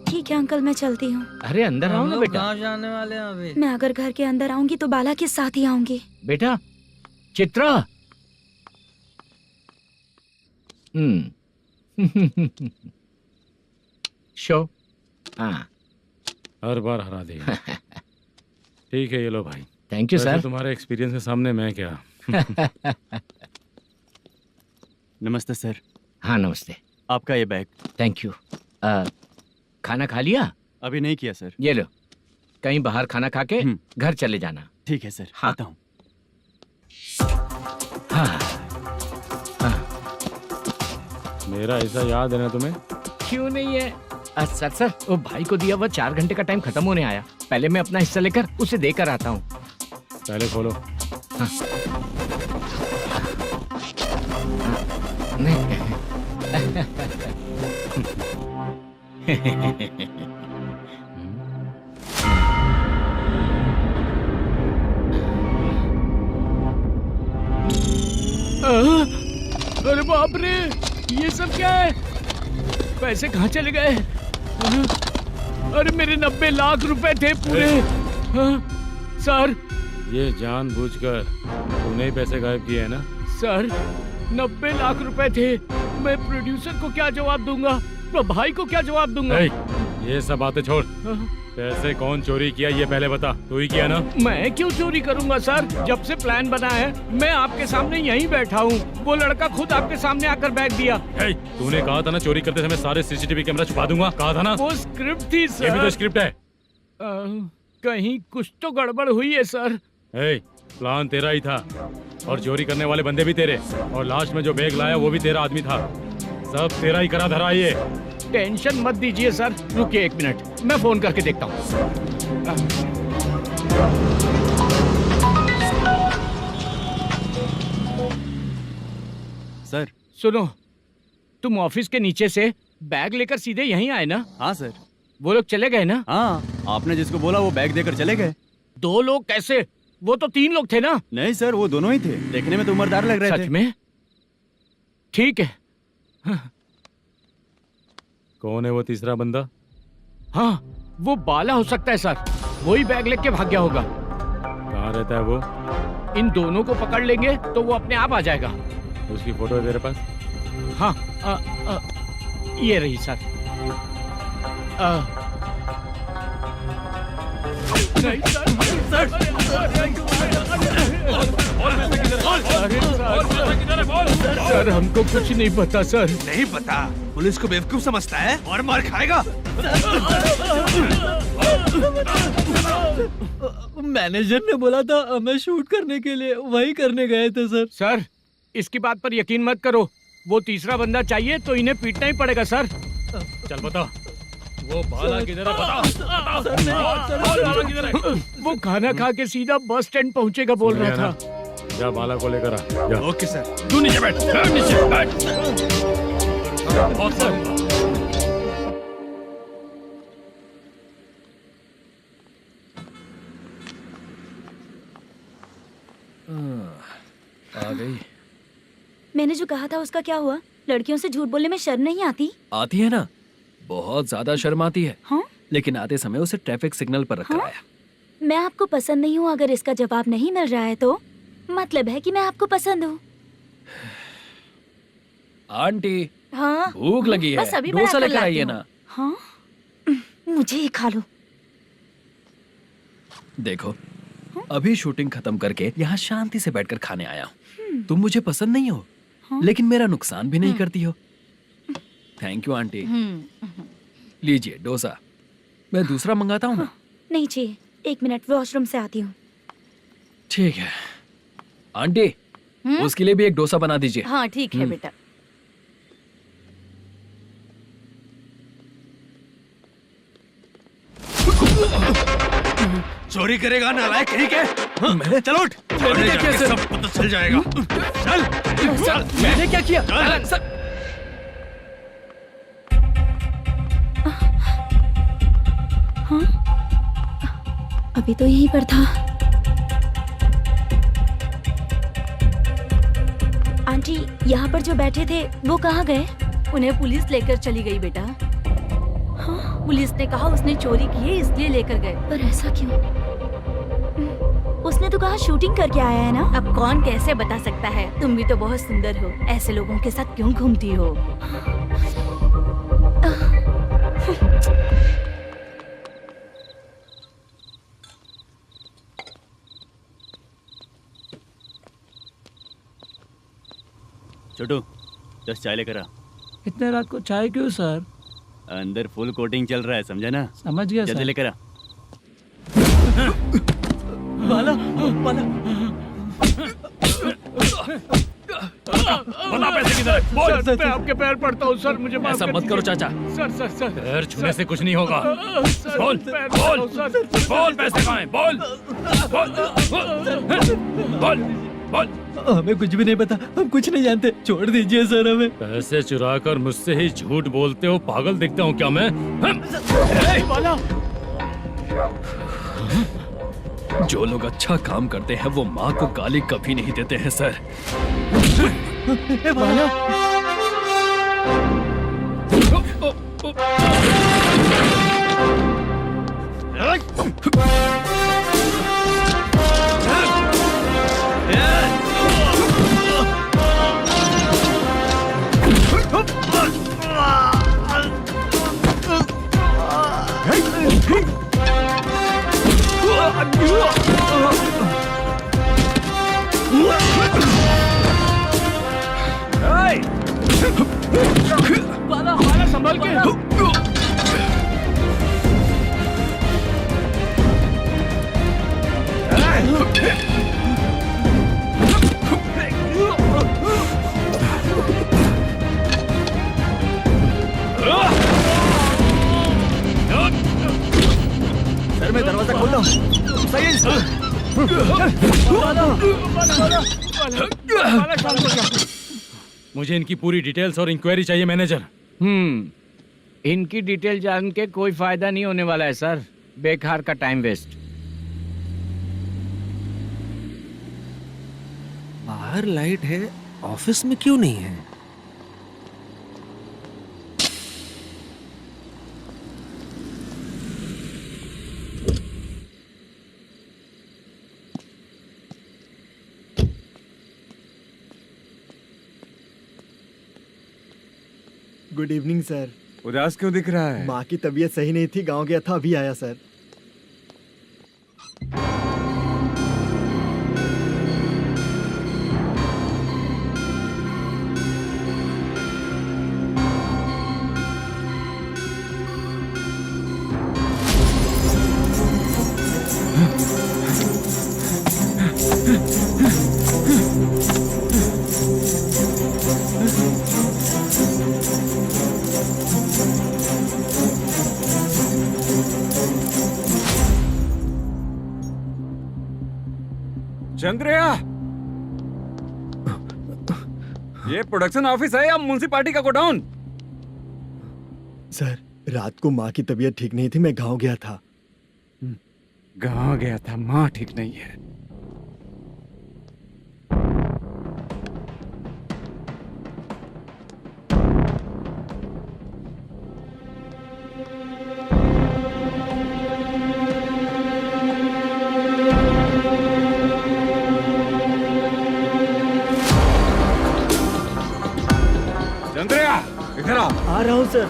ठीक है अंकल, मैं चलती हूँ। अरे अंदर आओ हम ना लोग बेटा। कहाँ जाने वाले हैं अभी? मैं अगर घर के अंदर आऊंगी तो बाला के साथ ही आऊंगी। बेटा चित्रा। शो। हाँ, हर बार हरा देगा। ठीक है, ये लो भाई। थैंक यू वैसे सर। तुम्हारे एक्सपीरियंस के सामने मैं क्या। नमस्ते सर। हाँ नमस्ते। आपका ये बैग। Thank you. खाना खा लिया? अभी नहीं किया सर। ये लो, कहीं बाहर खाना खा के घर चले जाना। ठीक है सर। हाँ। आता हूँ। हाँ। मेरा ऐसा याद है ना तुम्हें? क्यों नहीं है? सर वो भाई को दिया हुआ 4 घंटे का टाइम खत्म होने आया। पहले मैं अपना हिस्सा लेकर उसे देकर आता हूँ। पहले खोलो। हाँ। अरे बाप रे, ये सब क्या है? पैसे कहाँ चले गए? अरे मेरे 90 लाख रुपए थे पूरे। सर, ये जानबूझकर तूने ही पैसे गायब किए हैं ना? सर 90 लाख रुपए थे। मैं प्रोड्यूसर को क्या जवाब दूंगा, तो भाई को क्या जवाब दूंगा? ये सब बातें छोड़। पैसे कौन चोरी किया ये पहले बता। तू ही किया ना? मैं क्यों चोरी करूंगा सर? जब से प्लान बना है मैं आपके सामने यहीं बैठा हूँ। वो लड़का खुद आपके सामने आकर बैग दिया। तूने कहा था ना चोरी करते समय सारे सीसीटीवी कैमरा छुपा दूंगा, कहा था ना? वो स्क्रिप्ट थी सर। ये भी तो स्क्रिप्ट है। कहीं कुछ तो गड़बड़ हुई है सर। प्लान तेरा ही था और चोरी करने वाले बंदे भी तेरे, और लास्ट में जो बैग लाया वो भी तेरा आदमी था। सब तेरा ही करा धरा। ये टेंशन मत दीजिए सर। रुकिए 1 मिनट, मैं फोन करके देखता हूँ। सर सुनो, तुम ऑफिस के नीचे से बैग लेकर सीधे यहीं आए ना? हाँ सर। वो लोग चले गए ना? हाँ, आपने जिसको बोला वो बैग देकर चले गए। 2 लोग कैसे? वो तो 3 लोग थे ना? नहीं सर, वो दोनों ही थे। देखने में तो उम्रदार लग रहे थे। सच में? ठीक है। कौन है वो तीसरा बंदा? हाँ, वो बाला हो सकता है सर। वही बैग लेके भाग गया होगा। कहाँ रहता है वो? इन दोनों को पकड़ लेंगे तो वो अपने आप आ जाएगा। उसकी फोटो है तेरे पास? हाँ, ये रही सर। नहीं सर, हमको कुछ नहीं पता सर। नहीं पता? पुलिस को बेवकूफ समझता है और मार खाएगा। मैनेजर ने बोला था हमें शूट करने के लिए, वही करने गए थे सर। सर इसकी बात पर यकीन मत करो, वो तीसरा बंदा चाहिए तो इन्हें पीटना ही पड़ेगा सर। चल बता, वो बाला किधर है? बता। बाला किधर है? वो खाना खा के सीधा बस स्टैंड पहुंचेगा बोल रहा था। जा बाला को लेकर आ। जा। Okay sir. तू नीचे बैठ, नीचे बैठ। बहुत सर। आ गई। मैंने जो कहा था उसका क्या हुआ? लड़कियों से झूठ बोलने में शर्म नहीं आती? आती है ना, बहुत ज्यादा शर्म आती है। हाँ? लेकिन आते समय उसे ट्रैफिक सिग्नल पर रखा है। मैं आपको पसंद नहीं हूँ, अगर इसका जवाब नहीं मिल रहा है तो मतलब है कि मैं आपको पसंद हूँ। आंटी, हाँ भूख लगी है, बस अभी डोसा बनाकर लेकर लाती आइए हूँ। ना। हाँ मुझे ही खा लो। देखो, अभी शूटिंग खत्म करके यहाँ शांति से बैठकर खाने आया हूँ। तुम मुझे पसंद नहीं हो, लेकिन मेरा नुकसान भी नहीं करती हो। Thank you aunty. लीजिए डोसा। मैं दूसरा मंगाता हूँ ना? नहीं चाहिए, 1 मिनट वॉशरूम से आती हूँ। ठीक है आंटी, उसके लिए भी एक डोसा बना दीजिए। हाँ ठीक है बेटा। चोरी करेगा नालायक कहीं के? मैंने चलो उठ, मैंने क्या किया सर? सब पता चल जाएगा। चल मैंने क्या किया सर? हाँ अभी तो यहीं पर था। आंटी यहाँ पर जो बैठे थे वो कहाँ गए? उन्हें पुलिस लेकर चली गई बेटा। हाँ? पुलिस ने कहा उसने चोरी की है इसलिए लेकर गए। पर ऐसा क्यों? उसने तो कहा शूटिंग करके आया है ना। अब कौन कैसे बता सकता है? तुम भी तो बहुत सुंदर हो, ऐसे लोगों के साथ क्यों घूमती हो? छोटू, 10 चाय लेकर आ। इतने रात को चाय क्यों सर? अंदर फुल कोटिंग चल रहा है, समझा ना? समझ गया जल्दी सर। लेकर आ। बाला, बाला। बता पैसे किधर है? बोल। सर, मैं आपके पैर पड़ता हूँ सर, मुझे माफ ऐसा कर मत करो दीजिए। चाचा। सर सर सर पैर छूने से कुछ नहीं होगा। सर, बोल, पैर बोल, पड़ता हूँ, सर। बोल पैसे कहाँ हैं? बोल, बोल, बोल। हमें कुछ भी नहीं पता, हम कुछ नहीं जानते, छोड़ दीजिए सर हमें। पैसे चुरा कर मुझसे ही झूठ बोलते हो, पागल दिखता हूँ क्या मैं? जो लोग अच्छा काम करते हैं वो माँ को गाली कभी नहीं देते हैं सर। बाला संभल के। सर मैं दरवाजा खोल रहा हूँ। सही मुझे इनकी पूरी डिटेल्स और इंक्वायरी चाहिए मैनेजर। इनकी डिटेल जान के कोई फायदा नहीं होने वाला है सर, बेकार का टाइम वेस्ट। बाहर लाइट है, ऑफिस में क्यों नहीं है? Good evening sir. उदास क्यों दिख रहा है? माँ की तबीयत सही नहीं थी, गांव गया था, अभी आया सर। चंद्रया, ये प्रोडक्शन ऑफिस है या म्युनिसिपालिटी का गोडाउन? सर, रात को माँ की तबीयत ठीक नहीं थी, मैं गांव गया था। गांव गया था, माँ ठीक नहीं है। चंद्रया, इधर आ रहा हूँ सर।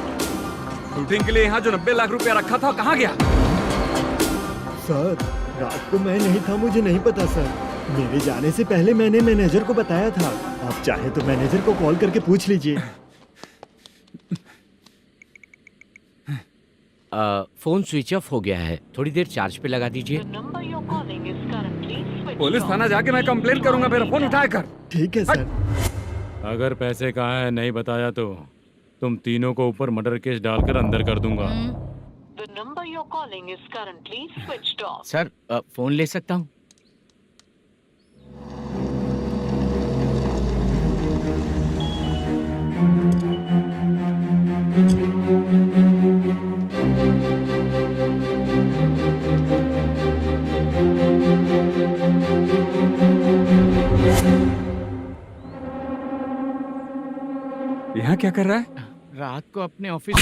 शूटिंग के लिए यहाँ जो 90 लाख रुपया रखा था, कहाँ गया? सर, रात को मैं नहीं था, मुझे नहीं पता सर। मेरे जाने से पहले मैंने मैनेजर को बताया था। आप चाहे तो मैनेजर को कॉल करके पूछ लीजिए। फोन स्विच ऑफ हो गया है, थोड़ी देर चार्ज पे लगा दीजिए। पुलिस थाना जाके मैं कंप्लेंट करूंगा, मेरा फोन उठाया कर। ठीक है सर। अगर पैसे कहाँ है नहीं बताया तो तुम तीनों को ऊपर मर्डर केस डालकर अंदर कर दूंगा। The number you're calling is currently switched off. Sir, phone ले सकता हूँ? यहाँ क्या कर रहा है? रात को अपने ऑफिस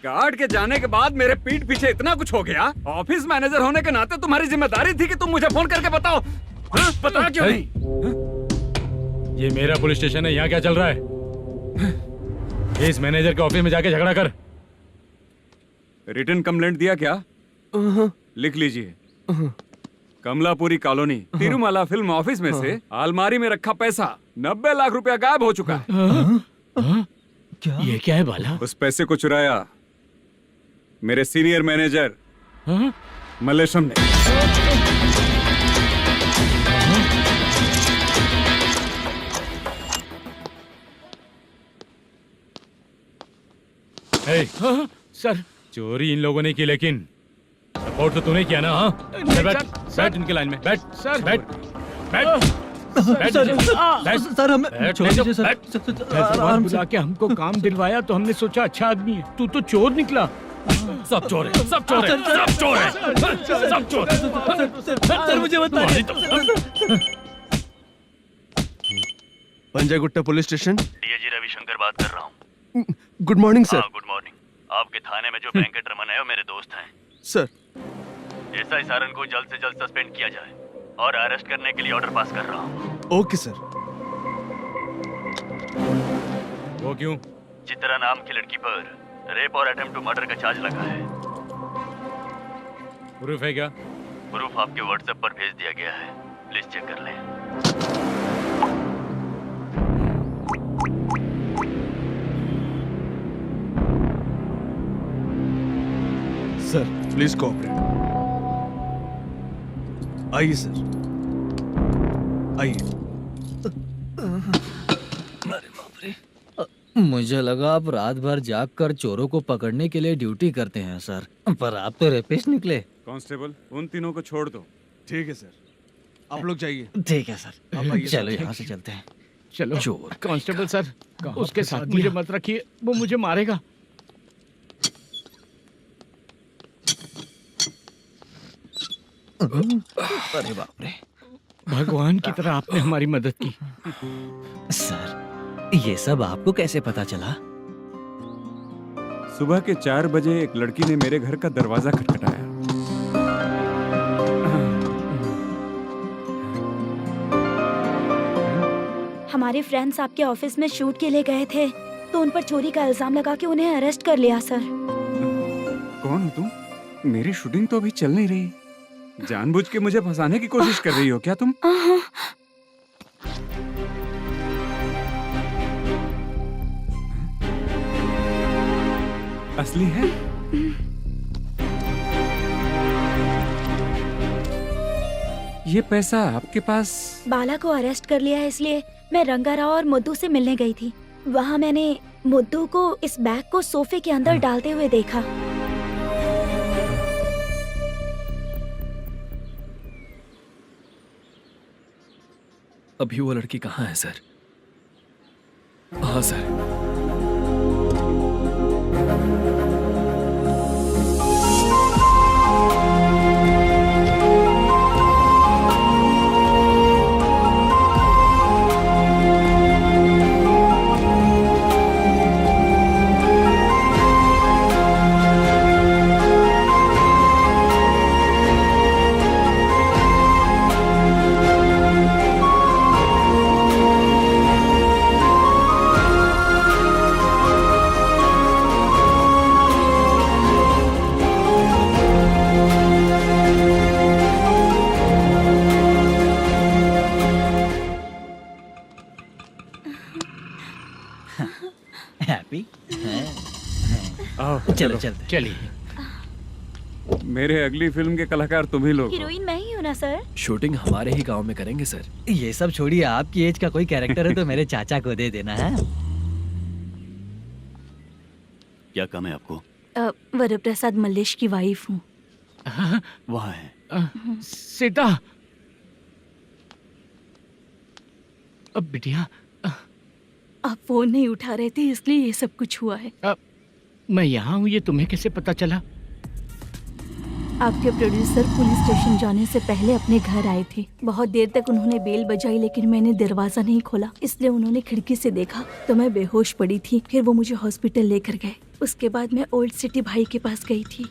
गार्ड के जाने के बाद मेरे पीठ पीछे इतना कुछ हो गया। ऑफिस मैनेजर होने के नाते तुम्हारी जिम्मेदारी थी कि तुम मुझे फोन करके बताओ। हाँ? पता क्यों नहीं? ये मेरा पुलिस स्टेशन है, यहाँ क्या चल रहा है? इस मैनेजर के ऑफिस में जाके झगड़ा कर। रिटन कंप्लेंट दिया क्या? लिख लीजिए। Kamalapuri colony, Tirumala film office में से अलमारी में रखा पैसा 90 लाख रुपया गायब हो चुका है। क्या? ये क्या है बाला? उस पैसे को चुराया मेरे सीनियर मैनेजर मल्लेशम ने। सर, चोरी इन लोगों ने की, लेकिन सपोर्ट तो तूने किया ना? हाँ, बैठ इनके लाइन में, बैठ सर, बैठ सर, हमें छोड़ दीजिए सर। भगवान बुला के हमको काम दिलवाया तो हमने सोचा अच्छा आदमी है, तू तो चोर निकला। सब चोर है, सब चोर है, सब चोर है, सब चोर। सर मुझे बताइए। Panjagutta police station. DAG Ravishankar बात कर रहा हूँ। Good morning sir. Good morning. आपके थाने में जो वेंकट रमन है वो मेरे दोस्त हैं। सर, एसआई सारन को जल्द से जल्द सस्पेंड किया जाए और अरेस्ट करने के लिए ऑर्डर पास कर रहा हूँ। Okay sir. वो क्यों? चित्रा नाम की लड़की पर रेप और अटेम्प्ट टू मर्डर का चार्ज लगा है। प्रूफ है क्या? प्रूफ आपके व्हाट्सएप पर भेज दिया गया है, प्लीज चेक कर लें। Sir please cooperate. आइए सर, आइए। मुझे लगा आप रात भर जाग कर चोरों को पकड़ने के लिए ड्यूटी करते हैं सर, पर आप तो रेपिस्ट निकले। कांस्टेबल, उन तीनों को छोड़ दो। ठीक है सर, आप लोग जाइए। ठीक है सर, चलो यहाँ से चलते हैं। चलो चोर कांस्टेबल सर, उसके साथ मुझे मत रखिए, वो मुझे मारेगा। अरे बाप रे, भगवान की तरह आपने हमारी मदद की। सर, ये सब आपको कैसे पता चला? सुबह के 4 बजे एक लड़की ने मेरे घर का दरवाजा खटखटाया। हमारे फ्रेंड्स आपके ऑफिस में शूट के लिए गए थे, तो उन पर चोरी का इल्जाम लगा के उन्हें अरेस्ट कर लिया सर। कौन हो तुम? मेरी शूटिंग तो अभी चल नहीं रही। जानबूझ के मुझे फंसाने की कोशिश कर रही हो क्या तुम? असली है? ये पैसा आपके पास? बाला को अरेस्ट कर लिया है, इसलिए मैं रंगाराव और मुद्दू से मिलने गई थी। वहाँ मैंने मुद्दू को इस बैग को सोफे के अंदर डालते हुए देखा। अभी वो लड़की कहाँ है सर? हाँ सर। हैप्पी? चलो चलते। चलिए। मेरे अगली फिल्म के कलाकार तुम ही लोग हो। हीरोइन मैं ही हूँ ना सर। शूटिंग हमारे ही गांव में करेंगे सर। ये सब छोड़िए, आपकी एज का कोई कैरेक्टर है तो मेरे चाचा को दे देना है। क्या काम है आपको? वरप्रसाद मल्लेश की वाइफ हूँ। वहाँ है। सीता। अब बिटिया आप फोन नहीं उठा रहे थे इसलिए ये सब कुछ हुआ है। मैं यहाँ हूँ, ये तुम्हें कैसे पता चला? आपके प्रोड्यूसर पुलिस स्टेशन जाने से पहले अपने घर आए थे। बहुत देर तक उन्होंने बेल बजाई लेकिन मैंने दरवाजा नहीं खोला, इसलिए उन्होंने खिड़की से देखा तो मैं बेहोश पड़ी थी। फिर वो मुझे हॉस्पिटल लेकर गए। उसके बाद मैं ओल्ड सिटी भाई के पास गई थी।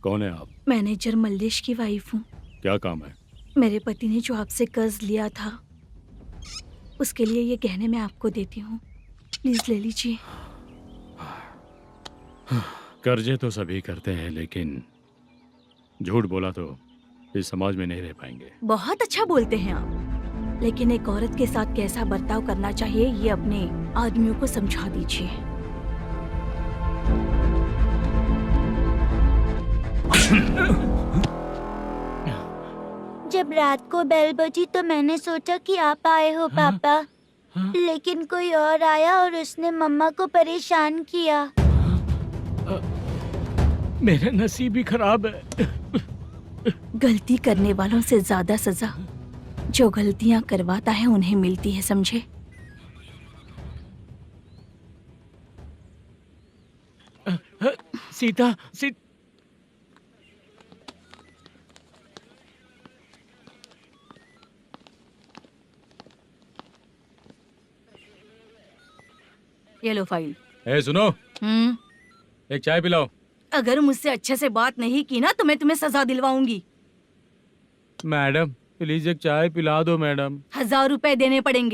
कौन है आप? मैनेजर मल्लेश की वाइफ हूँ। क्या काम है? मेरे पति ने जो आपसे कर्ज लिया था उसके लिए ये गहने मैं आपको देती हूँ, प्लीज ले लीजिए। कर्जे तो सभी करते हैं, लेकिन झूठ बोला तो इस समाज में नहीं रह पाएंगे। बहुत अच्छा बोलते हैं आप, लेकिन एक औरत के साथ कैसा बर्ताव करना चाहिए ये अपने आदमियों को समझा दीजिए। जब रात को बेल बजी तो मैंने सोचा कि आप आए हो पापा, लेकिन कोई और आया और उसने मम्मा को परेशान किया। मेरा नसीब ही खराब है। गलती करने वालों से ज्यादा सजा जो गलतियां करवाता है उन्हें मिलती है, समझे? सीता, ये लो फाइल। ए सुनो, एक चाय पिलाओ। अगर मुझसे अच्छे से बात नहीं की ना तो मैं तुम्हें सजा दिलवाऊंगी। मैडम प्लीज एक चाय पिला दो मैडम। 1000 रुपए देने पड़ेंगे।